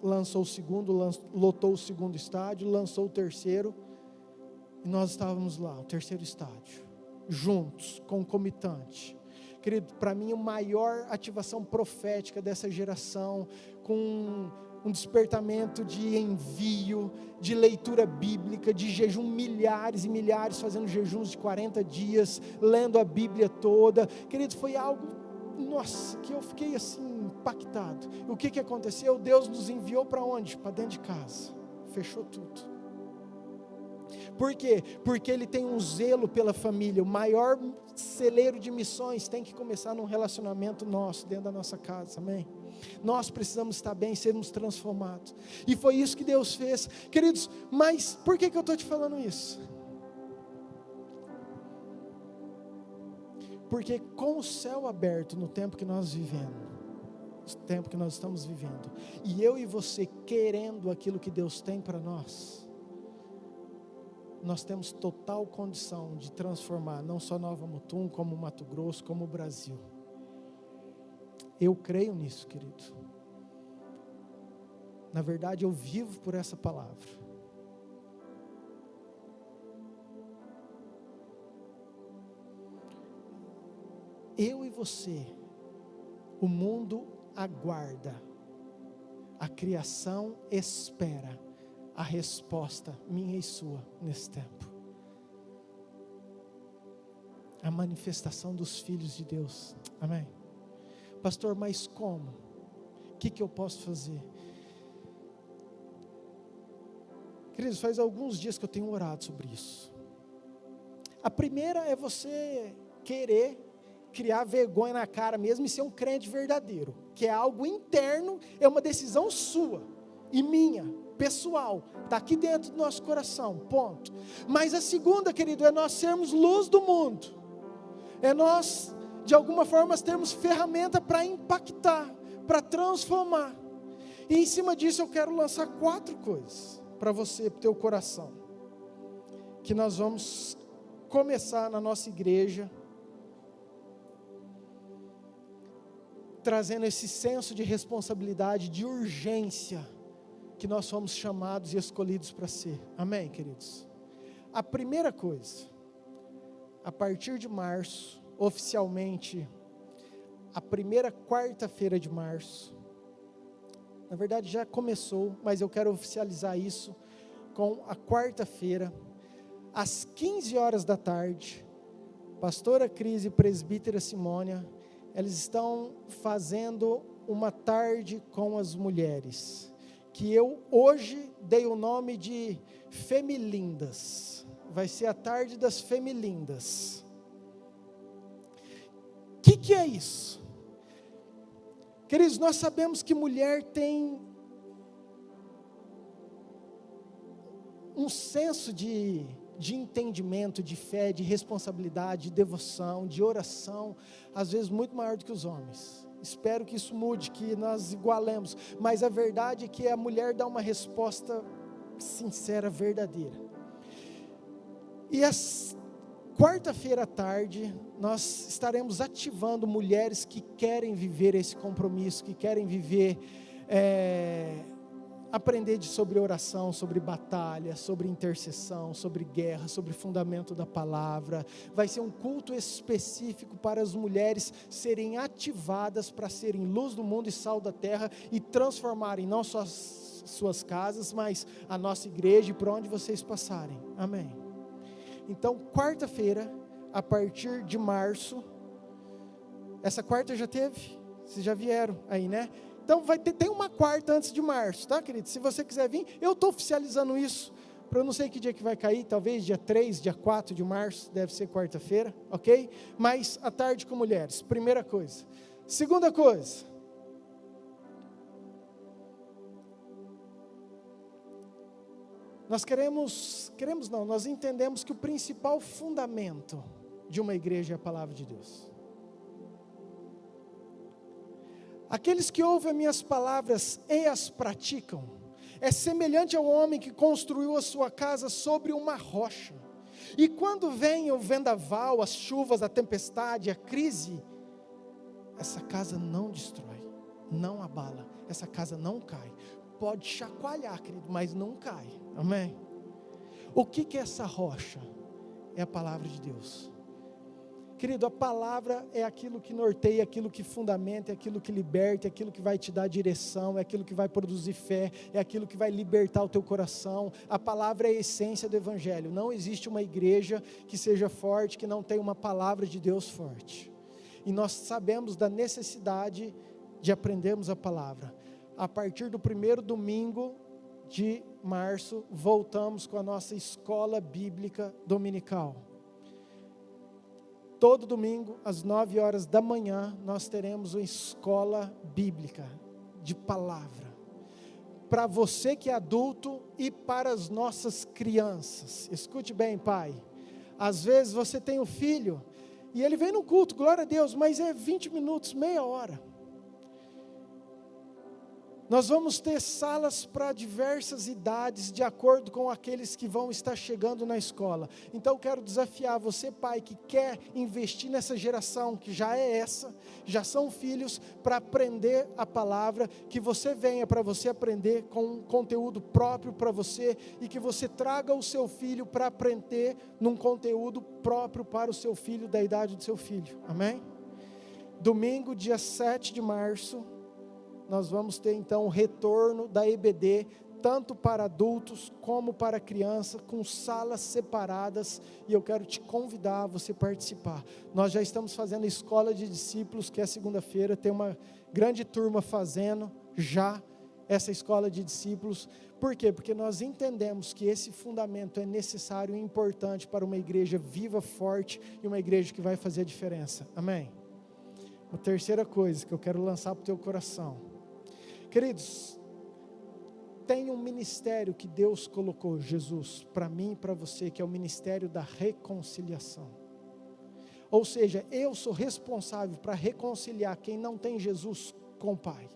lançou o segundo, lotou o segundo estádio, lançou o terceiro, e nós estávamos lá, o terceiro estádio. juntos, concomitante. Querido, para mim a maior ativação profética dessa geração, com um despertamento de envio, de leitura bíblica, de jejum, milhares e milhares fazendo jejuns de 40 dias, lendo a Bíblia toda. Querido, foi algo, nossa, que eu fiquei assim impactado. O que aconteceu? Deus nos enviou para onde? Para dentro de casa, fechou tudo. Por quê? Porque Ele tem um zelo pela família. O maior celeiro de missões tem que começar num relacionamento nosso, dentro da nossa casa, amém? Nós precisamos estar bem, sermos transformados, e foi isso que Deus fez, queridos. Mas por que eu estou te falando isso? Porque com o céu aberto no tempo que nós vivemos, o tempo que nós estamos vivendo, e eu e você querendo aquilo que Deus tem para nós temos total condição de transformar não só Nova Mutum, como Mato Grosso, como o Brasil. Eu creio nisso, querido. Na verdade, eu vivo por essa palavra. Eu e você, o mundo aguarda, a criação espera a resposta minha e sua nesse tempo. A manifestação dos filhos de Deus, amém? Pastor, mas como? O que eu posso fazer? Queridos, faz alguns dias que eu tenho orado sobre isso. A primeira é você querer criar vergonha na cara mesmo e ser um crente verdadeiro, que é algo interno, é uma decisão sua e minha, pessoal, está aqui dentro do nosso coração, ponto. Mas a segunda, querido, é nós sermos luz do mundo, é nós, de alguma forma, termos ferramenta para impactar, para transformar. E em cima disso eu quero lançar 4 coisas para você, para o teu coração, que nós vamos começar na nossa igreja, trazendo esse senso de responsabilidade, de urgência, que nós fomos chamados e escolhidos para ser, amém, queridos? A primeira coisa, a partir de março, oficialmente, a primeira quarta-feira de março, na verdade já começou, mas eu quero oficializar isso com a quarta-feira, às 15 horas da tarde, pastora Cris e presbítera Simônia, eles estão fazendo uma tarde com as mulheres, que eu hoje dei o nome de Femilindas. Vai ser a tarde das Femilindas. O que é isso? Queridos, nós sabemos que mulher tem um senso de entendimento, de fé, de responsabilidade, de devoção, de oração, às vezes muito maior do que os homens. Espero que isso mude, que nós igualemos, mas a verdade é que a mulher dá uma resposta sincera, verdadeira. E a quarta-feira à tarde, nós estaremos ativando mulheres que querem viver esse compromisso, que querem viver, aprender sobre oração, sobre batalha, sobre intercessão, sobre guerra, sobre fundamento da palavra. Vai ser um culto específico para as mulheres serem ativadas para serem luz do mundo e sal da terra e transformarem não só as suas casas, mas a nossa igreja e por onde vocês passarem, amém? Então, quarta-feira, a partir de março, essa quarta já teve? Vocês já vieram aí, né? Então tem uma quarta antes de março, tá, querido? Se você quiser vir, eu estou oficializando isso, para eu não sei que dia que vai cair, talvez dia 3, dia 4 de março, deve ser quarta-feira, ok? Mas à tarde com mulheres, primeira coisa. Segunda coisa, nós entendemos que o principal fundamento de uma igreja é a palavra de Deus. Aqueles que ouvem as minhas palavras e as praticam, é semelhante ao homem que construiu a sua casa sobre uma rocha. E quando vem o vendaval, as chuvas, a tempestade, a crise, essa casa não destrói, não abala, essa casa não cai. Pode chacoalhar, querido, mas não cai, amém? O que é essa rocha? É a palavra de Deus, Querido, a palavra é aquilo que norteia, aquilo que fundamenta, é aquilo que liberta, é aquilo que vai te dar direção, é aquilo que vai produzir fé, é aquilo que vai libertar o teu coração. A palavra é a essência do Evangelho. Não existe uma igreja que seja forte, que não tenha uma palavra de Deus forte. E nós sabemos da necessidade de aprendermos a palavra. A partir do primeiro domingo de março, voltamos com a nossa escola bíblica dominical. Todo domingo, às 9 horas da manhã, nós teremos uma escola bíblica de palavra. Para você que é adulto e para as nossas crianças. Escute bem, pai. Às vezes você tem um filho e ele vem no culto, glória a Deus, mas é 20 minutos, meia hora. Nós vamos ter salas para diversas idades, de acordo com aqueles que vão estar chegando na escola. Então, quero desafiar você, pai, que quer investir nessa geração, que já é essa, já são filhos, para aprender a palavra, que você venha para você aprender com um conteúdo próprio para você, e que você traga o seu filho para aprender num conteúdo próprio para o seu filho, da idade do seu filho. Amém? Domingo, dia 7 de março, nós vamos ter então o retorno da EBD, tanto para adultos como para crianças, com salas separadas, e eu quero te convidar a você participar. Nós já estamos fazendo a escola de discípulos, que é segunda-feira, tem uma grande turma fazendo já essa escola de discípulos. Por quê? Porque nós entendemos que esse fundamento é necessário e importante para uma igreja viva, forte, e uma igreja que vai fazer a diferença. Amém? A terceira coisa que eu quero lançar para o teu coração. Queridos, tem um ministério que Deus colocou, Jesus, para mim e para você, que é o ministério da reconciliação. Ou seja, eu sou responsável para reconciliar quem não tem Jesus com o Pai.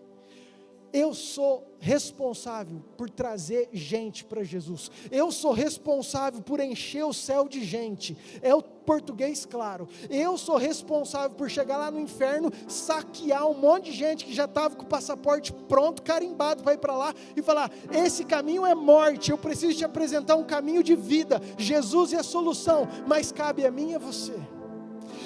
Eu sou responsável por trazer gente para Jesus. Eu sou responsável por encher o céu de gente. É o português claro. Eu sou responsável por chegar lá no inferno, saquear um monte de gente que já estava com o passaporte pronto, carimbado para ir para lá, e falar: esse caminho é morte, eu preciso te apresentar um caminho de vida. Jesus é a solução, mas cabe a mim e a você.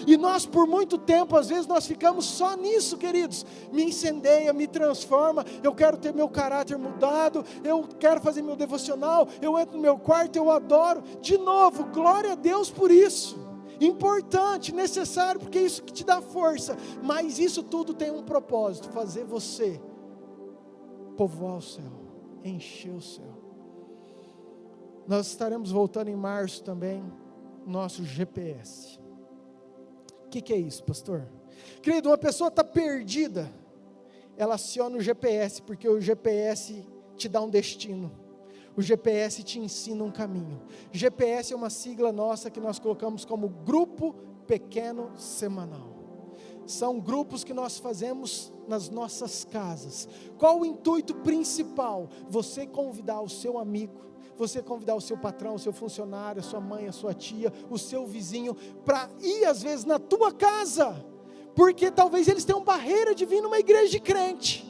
E nós, por muito tempo, às vezes nós ficamos só nisso, queridos. Me incendeia, me transforma, eu quero ter meu caráter mudado, eu quero fazer meu devocional, eu entro no meu quarto, eu adoro. De novo, glória a Deus por isso. Importante, necessário, porque é isso que te dá força. Mas isso tudo tem um propósito: fazer você povoar o céu, encher o céu. Nós estaremos voltando em março também, nosso GPS. O que é isso, pastor? Querido, uma pessoa está perdida, ela aciona o GPS, porque o GPS te dá um destino, o GPS te ensina um caminho. GPS é uma sigla nossa que nós colocamos como Grupo Pequeno Semanal. São grupos que nós fazemos nas nossas casas. Qual o intuito principal? Você convidar o seu amigo, você convidar o seu patrão, o seu funcionário, a sua mãe, a sua tia, o seu vizinho, para ir às vezes na tua casa, porque talvez eles tenham barreira de vir numa igreja de crente,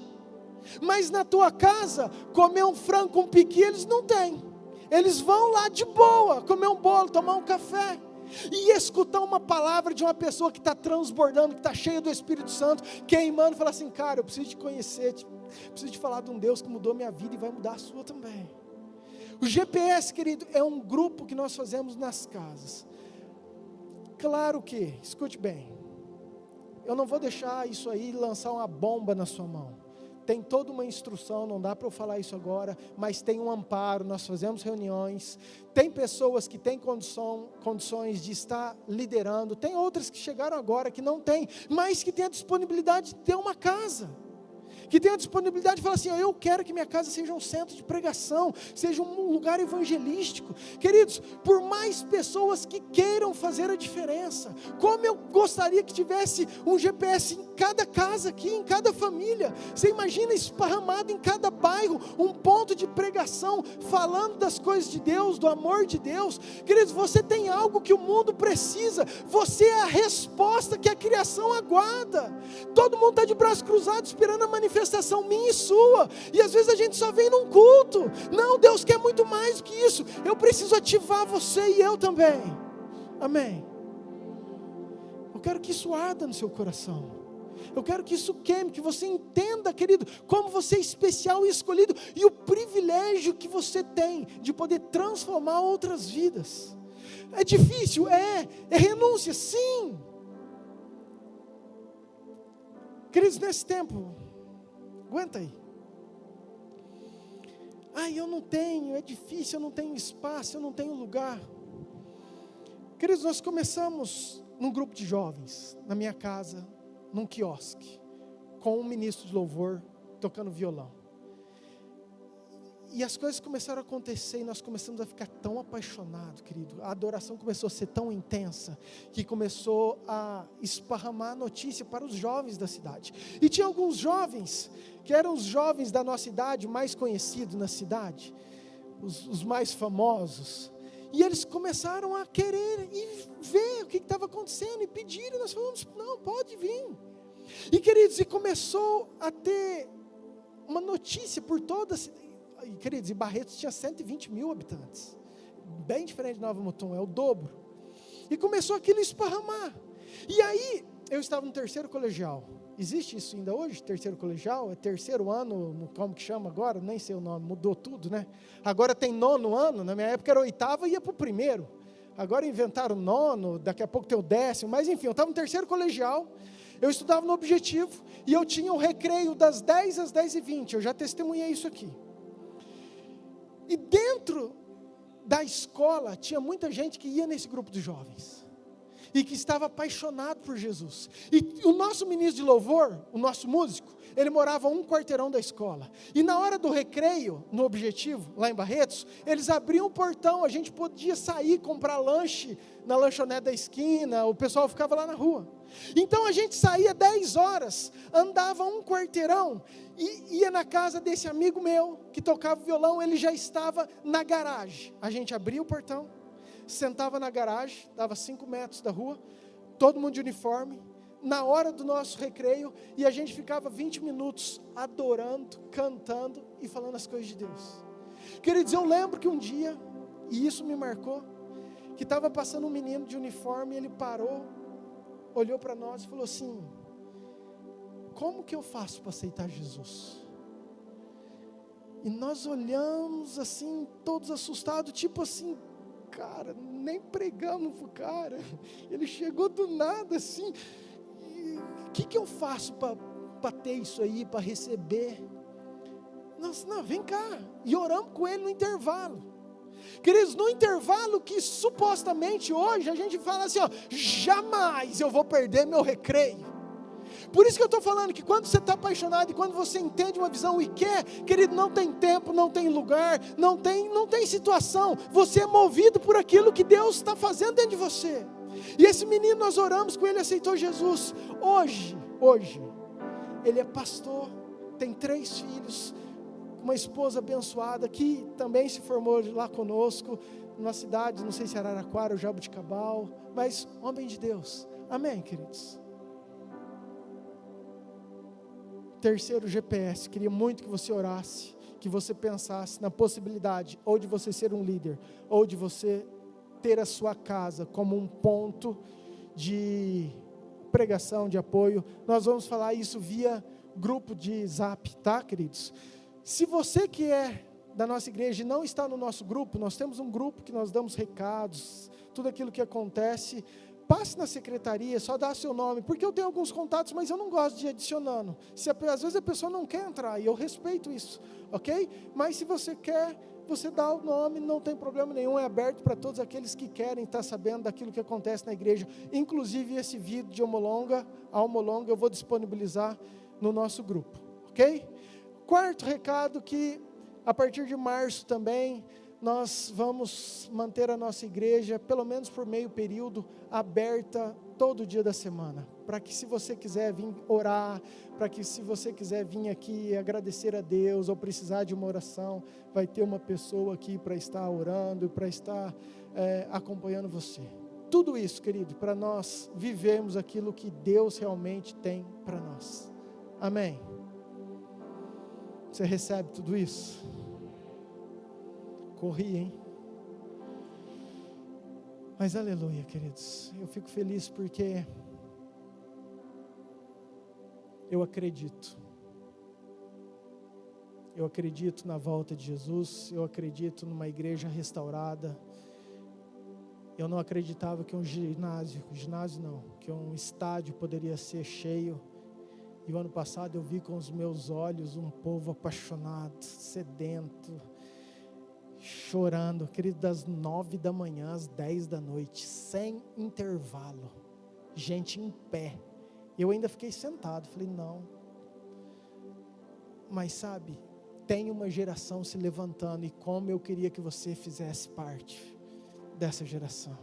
mas na tua casa, comer um frango com piqui eles não têm, eles vão lá de boa, comer um bolo, tomar um café, e escutar uma palavra de uma pessoa que está transbordando, que está cheia do Espírito Santo, queimando, e falar assim: cara, eu preciso te conhecer, preciso te falar de um Deus que mudou minha vida e vai mudar a sua também. O GPS, querido, é um grupo que nós fazemos nas casas. Claro que, escute bem, eu não vou deixar isso aí lançar uma bomba na sua mão. Tem toda uma instrução, não dá para eu falar isso agora, mas tem um amparo, nós fazemos reuniões, tem pessoas que têm condições de estar liderando, tem outras que chegaram agora que não têm, mas que têm a disponibilidade de ter uma casa, que tem a disponibilidade de falar assim: eu quero que minha casa seja um centro de pregação, seja um lugar evangelístico. Queridos, por mais pessoas que queiram fazer a diferença, como eu gostaria que tivesse um GPS em cada casa aqui, em cada família. Você imagina esparramado em cada bairro, um ponto de pregação, falando das coisas de Deus, do amor de Deus. Queridos, você tem algo que o mundo precisa, você é a resposta que a criação aguarda. Todo mundo está de braços cruzados esperando a manifestação minha e sua, e às vezes a gente só vem num culto. Não, Deus quer muito mais do que isso. Eu preciso ativar você e eu também. Amém. Eu quero que isso arda no seu coração. Eu quero que isso queime, que você entenda, querido, como você é especial e escolhido, e o privilégio que você tem de poder transformar outras vidas. É difícil? É renúncia, sim. Queridos, nesse tempo, aguenta aí. Eu não tenho, é difícil, eu não tenho espaço, eu não tenho lugar. Queridos, nós começamos num grupo de jovens, na minha casa, num quiosque, com um ministro de louvor, tocando violão. E as coisas começaram a acontecer, e nós começamos a ficar tão apaixonados, querido. A adoração começou a ser tão intensa, que começou a esparramar a notícia para os jovens da cidade. E tinha alguns jovens, que eram os jovens da nossa idade, mais conhecidos na cidade, os mais famosos. E eles começaram a querer e ver o que estava acontecendo, e pediram, nós falamos, não, pode vir. E queridos, e começou a ter uma notícia por toda a cidade. E, queridos, e Barretos tinha 120 mil habitantes, bem diferente de Nova Mutum, é o dobro. E começou aquilo a esparramar. E aí, eu estava no terceiro colegial. Existe isso ainda hoje, terceiro colegial? É terceiro ano, como que chama agora? Nem sei o nome, mudou tudo, né? Agora tem nono ano, na minha época era oitava e ia para o primeiro. Agora inventaram o nono, daqui a pouco tem o décimo, mas enfim, eu estava no terceiro colegial, eu estudava no Objetivo, e eu tinha um recreio das 10 às 10h20, eu já testemunhei isso aqui. E dentro da escola, tinha muita gente que ia nesse grupo de jovens, e que estava apaixonado por Jesus. E o nosso ministro de louvor, o nosso músico, ele morava a um quarteirão da escola. E na hora do recreio, no Objetivo, lá em Barretos, eles abriam o portão, a gente podia sair, comprar lanche na lanchonete da esquina, o pessoal ficava lá na rua. Então a gente saía 10 horas, andava um quarteirão, e ia na casa desse amigo meu, que tocava violão, ele já estava na garagem. A gente abria o portão, sentava na garagem, dava 5 metros da rua, todo mundo de uniforme, na hora do nosso recreio, e a gente ficava 20 minutos adorando, cantando e falando as coisas de Deus. Queridos, eu lembro que um dia, e isso me marcou, que estava passando um menino de uniforme, e ele parou, olhou para nós e falou assim, como que eu faço para aceitar Jesus? E nós olhamos assim, todos assustados, tipo assim, cara, nem pregamos pro cara, ele chegou do nada assim, o que eu faço para ter isso aí, para receber? Nós, não, vem cá, e oramos com ele no intervalo. Queridos, no intervalo que supostamente hoje a gente fala assim, ó, jamais eu vou perder meu recreio. Por isso que eu estou falando que quando você está apaixonado e quando você entende uma visão e quer, querido, não tem tempo, não tem lugar, não tem situação, você é movido por aquilo que Deus está fazendo dentro de você. E esse menino, nós oramos com ele, aceitou Jesus. Hoje, ele é pastor, tem 3 filhos, uma esposa abençoada, que também se formou lá conosco, numa cidade, não sei se Araraquara ou Jabuticabal, mas homem de Deus. Amém, queridos? Terceiro GPS, queria muito que você orasse, que você pensasse na possibilidade, ou de você ser um líder, ou de você ter a sua casa como um ponto de pregação, de apoio. Nós vamos falar isso via grupo de Zap, tá, queridos? Se você que é da nossa igreja e não está no nosso grupo, nós temos um grupo que nós damos recados, tudo aquilo que acontece, passe na secretaria, só dá seu nome, porque eu tenho alguns contatos, mas eu não gosto de ir adicionando. Às vezes a pessoa não quer entrar, e eu respeito isso, ok? Mas se você quer, você dá o nome, não tem problema nenhum, é aberto para todos aqueles que querem estar sabendo daquilo que acontece na igreja. Inclusive esse vídeo de Almolonga eu vou disponibilizar no nosso grupo, ok? Quarto recado, que a partir de março também, nós vamos manter a nossa igreja, pelo menos por meio período, aberta todo dia da semana, para que se você quiser vir orar, para que se você quiser vir aqui agradecer a Deus, ou precisar de uma oração, vai ter uma pessoa aqui para estar orando, para estar acompanhando você. Tudo isso, querido, para nós vivermos aquilo que Deus realmente tem para nós. Amém? Você recebe tudo isso? Corri, hein? Mas aleluia, queridos. Eu fico feliz porque Eu acredito. Eu acredito na volta de Jesus, eu acredito numa igreja restaurada. Eu não acreditava que um ginásio não, que um estádio poderia ser cheio. E o ano passado eu vi com os meus olhos um povo apaixonado, sedento, chorando, querido, das 9 da manhã às 10 da noite, sem intervalo, gente em pé. Eu ainda fiquei sentado, falei, não. Mas sabe, tem uma geração se levantando, e como eu queria que você fizesse parte dessa geração.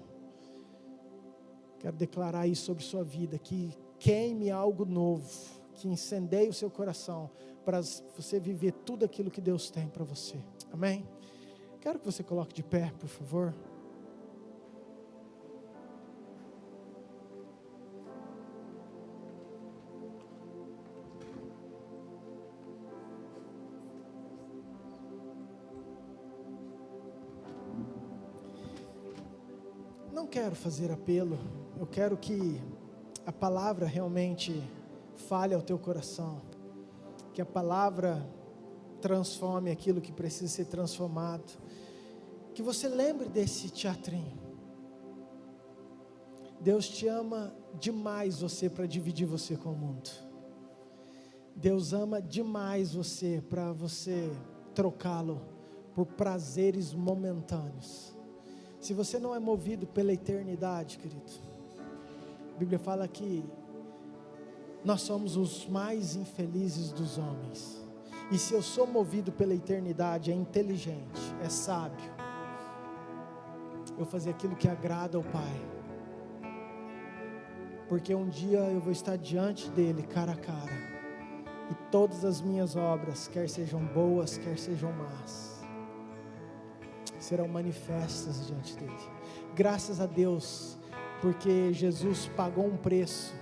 Quero declarar isso sobre sua vida, que queime algo novo, que incendeie o seu coração, para você viver tudo aquilo que Deus tem para você. Amém? Quero que você coloque de pé, por favor. Não quero fazer apelo, eu quero que a palavra realmente fale ao teu coração, que a palavra transforme aquilo que precisa ser transformado, que você lembre desse teatrinho. Deus te ama demais você para dividir você com o mundo. Deus ama demais você para você trocá-lo por prazeres momentâneos. Se você não é movido pela eternidade, querido, a Bíblia fala que nós somos os mais infelizes dos homens. E se eu sou movido pela eternidade, é inteligente, é sábio eu fazer aquilo que agrada ao Pai, porque um dia eu vou estar diante dele, cara a cara, e todas as minhas obras, quer sejam boas, quer sejam más, serão manifestas diante dele. Graças a Deus, porque Jesus pagou um preço,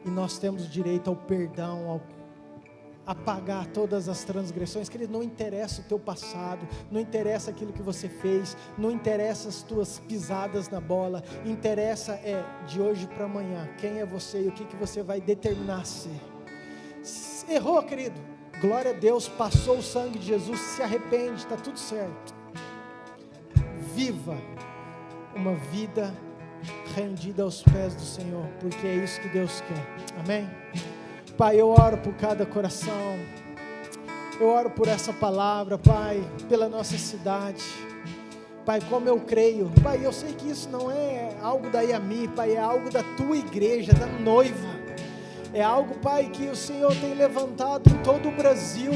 e nós temos direito ao perdão, a pagar todas as transgressões. Querido, não interessa o teu passado, não interessa aquilo que você fez, não interessa as tuas pisadas na bola, interessa de hoje para amanhã, quem é você e o que você vai determinar a ser. Errou, querido, glória a Deus, passou o sangue de Jesus, se arrepende, está tudo certo. Viva uma vida rendida aos pés do Senhor, porque é isso que Deus quer. Amém? Pai, eu oro por cada coração, eu oro por essa palavra, Pai, pela nossa cidade. Pai, como eu creio, Pai, eu sei que isso não é algo da IAMI, Pai, é algo da tua igreja, da noiva. É algo, Pai, que o Senhor tem levantado em todo o Brasil.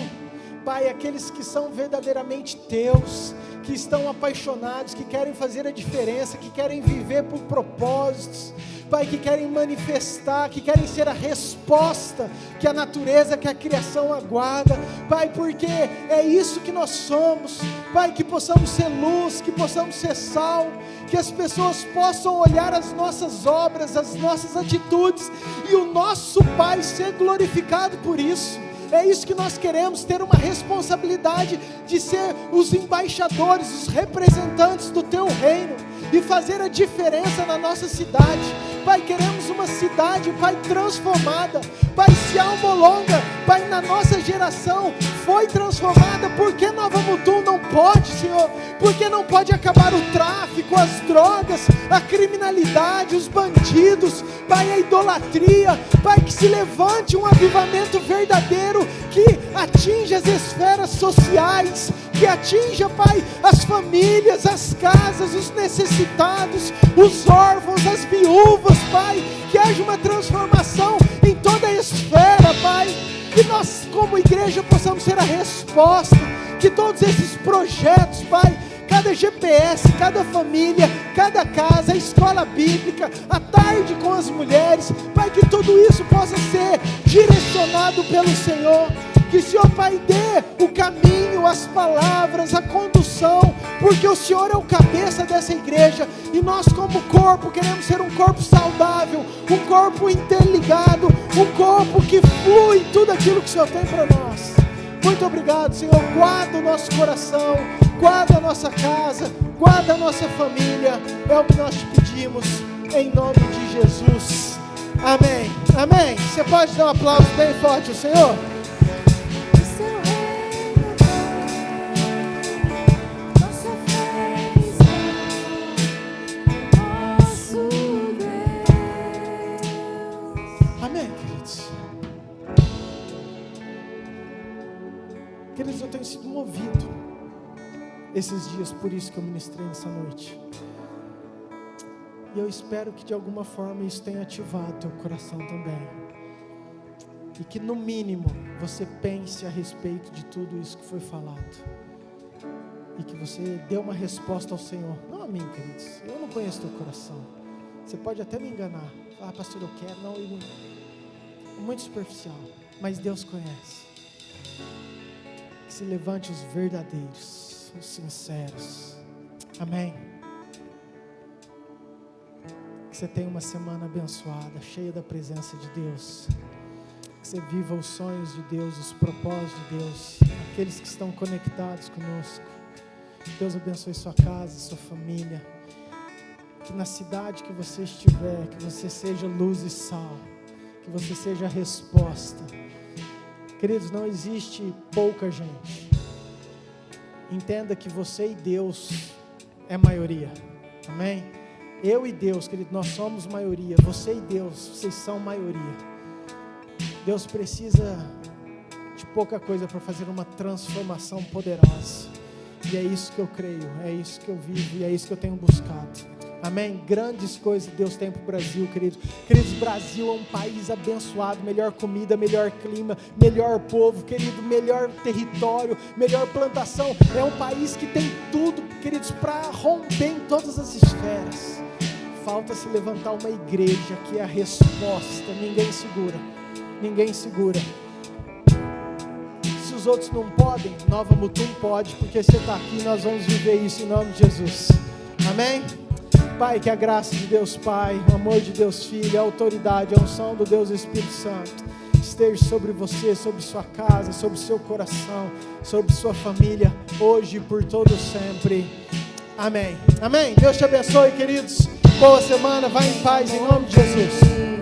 Pai, aqueles que são verdadeiramente teus, que estão apaixonados, que querem fazer a diferença, que querem viver por propósitos, Pai, que querem manifestar, que querem ser a resposta que a natureza, que a criação aguarda, Pai, porque é isso que nós somos, Pai, que possamos ser luz, que possamos ser sal, que as pessoas possam olhar as nossas obras, as nossas atitudes, e o nosso Pai ser glorificado por isso. É isso que nós queremos, ter uma responsabilidade de ser os embaixadores, os representantes do teu reino e fazer a diferença na nossa cidade. Pai, queremos uma cidade, Pai, transformada. Pai, se Almolonga, Pai, na nossa geração foi transformada, por que Nova Mutum não pode, Senhor? Por que não pode acabar o tráfico, as drogas, a criminalidade, os bandidos, Pai, a idolatria, Pai, que se levante um avivamento verdadeiro, que atinja as esferas sociais, que atinja, Pai, as famílias, as casas, os necessitados, os órfãos, as viúvas, Pai, que haja uma transformação em toda a esfera, Pai, que nós como igreja possamos ser a resposta, que todos esses projetos, Pai, cada GPS, cada família, cada casa, a escola bíblica, a tarde com as mulheres, Pai, que tudo isso possa ser direcionado pelo Senhor, que o Senhor, Pai, dê o caminho, as palavras, a condução, porque o Senhor é o cabeça dessa igreja, e nós como corpo queremos ser um corpo saudável, um corpo interligado, um corpo que flui tudo aquilo que o Senhor tem para nós. Muito obrigado, Senhor, guarda o nosso coração, guarda a nossa casa, guarda a nossa família, é o que nós te pedimos, em nome de Jesus. Amém. Amém. Você pode dar um aplauso bem forte ao Senhor? O seu reino vem, nossa fé está, nosso Deus. Amém, queridos. Queridos, eu tenho sido movido esses dias, por isso que eu ministrei nessa noite. E eu espero que de alguma forma isso tenha ativado teu coração também. E que no mínimo você pense a respeito de tudo isso que foi falado. E que você dê uma resposta ao Senhor. Não a mim, queridos. Eu não conheço teu coração. Você pode até me enganar. Ah, pastor, eu quero. Não, eu não. Muito superficial. Mas Deus conhece. Que se levante os verdadeiros, os sinceros. Amém. Que você tenha uma semana abençoada, cheia da presença de Deus. Que você viva os sonhos de Deus, os propósitos de Deus, aqueles que estão conectados conosco. Deus abençoe sua casa, sua família. Que na cidade que você estiver, que você seja luz e sal, que você seja a resposta. Queridos, não existe pouca gente. Entenda que você e Deus é maioria. Amém? Eu e Deus, querido, nós somos maioria. Você e Deus, vocês são maioria. Deus precisa de pouca coisa para fazer uma transformação poderosa. E é isso que eu creio, é isso que eu vivo e é isso que eu tenho buscado. Amém? Grandes coisas Deus tem para o Brasil, queridos. Queridos, Brasil é um país abençoado. Melhor comida, melhor clima, melhor povo, querido, melhor território, melhor plantação. É um país que tem tudo, queridos, para romper em todas as esferas. Falta se levantar uma igreja que é a resposta. Ninguém segura. Ninguém segura. Se os outros não podem, Nova Mutum pode, porque você está aqui e nós vamos viver isso em nome de Jesus. Amém? Pai, que a graça de Deus Pai, o amor de Deus Filho, a autoridade, a unção do Deus Espírito Santo esteja sobre você, sobre sua casa, sobre seu coração, sobre sua família, hoje e por todo sempre. Amém. Amém. Deus te abençoe, queridos. Boa semana, vai em paz, em nome de Jesus.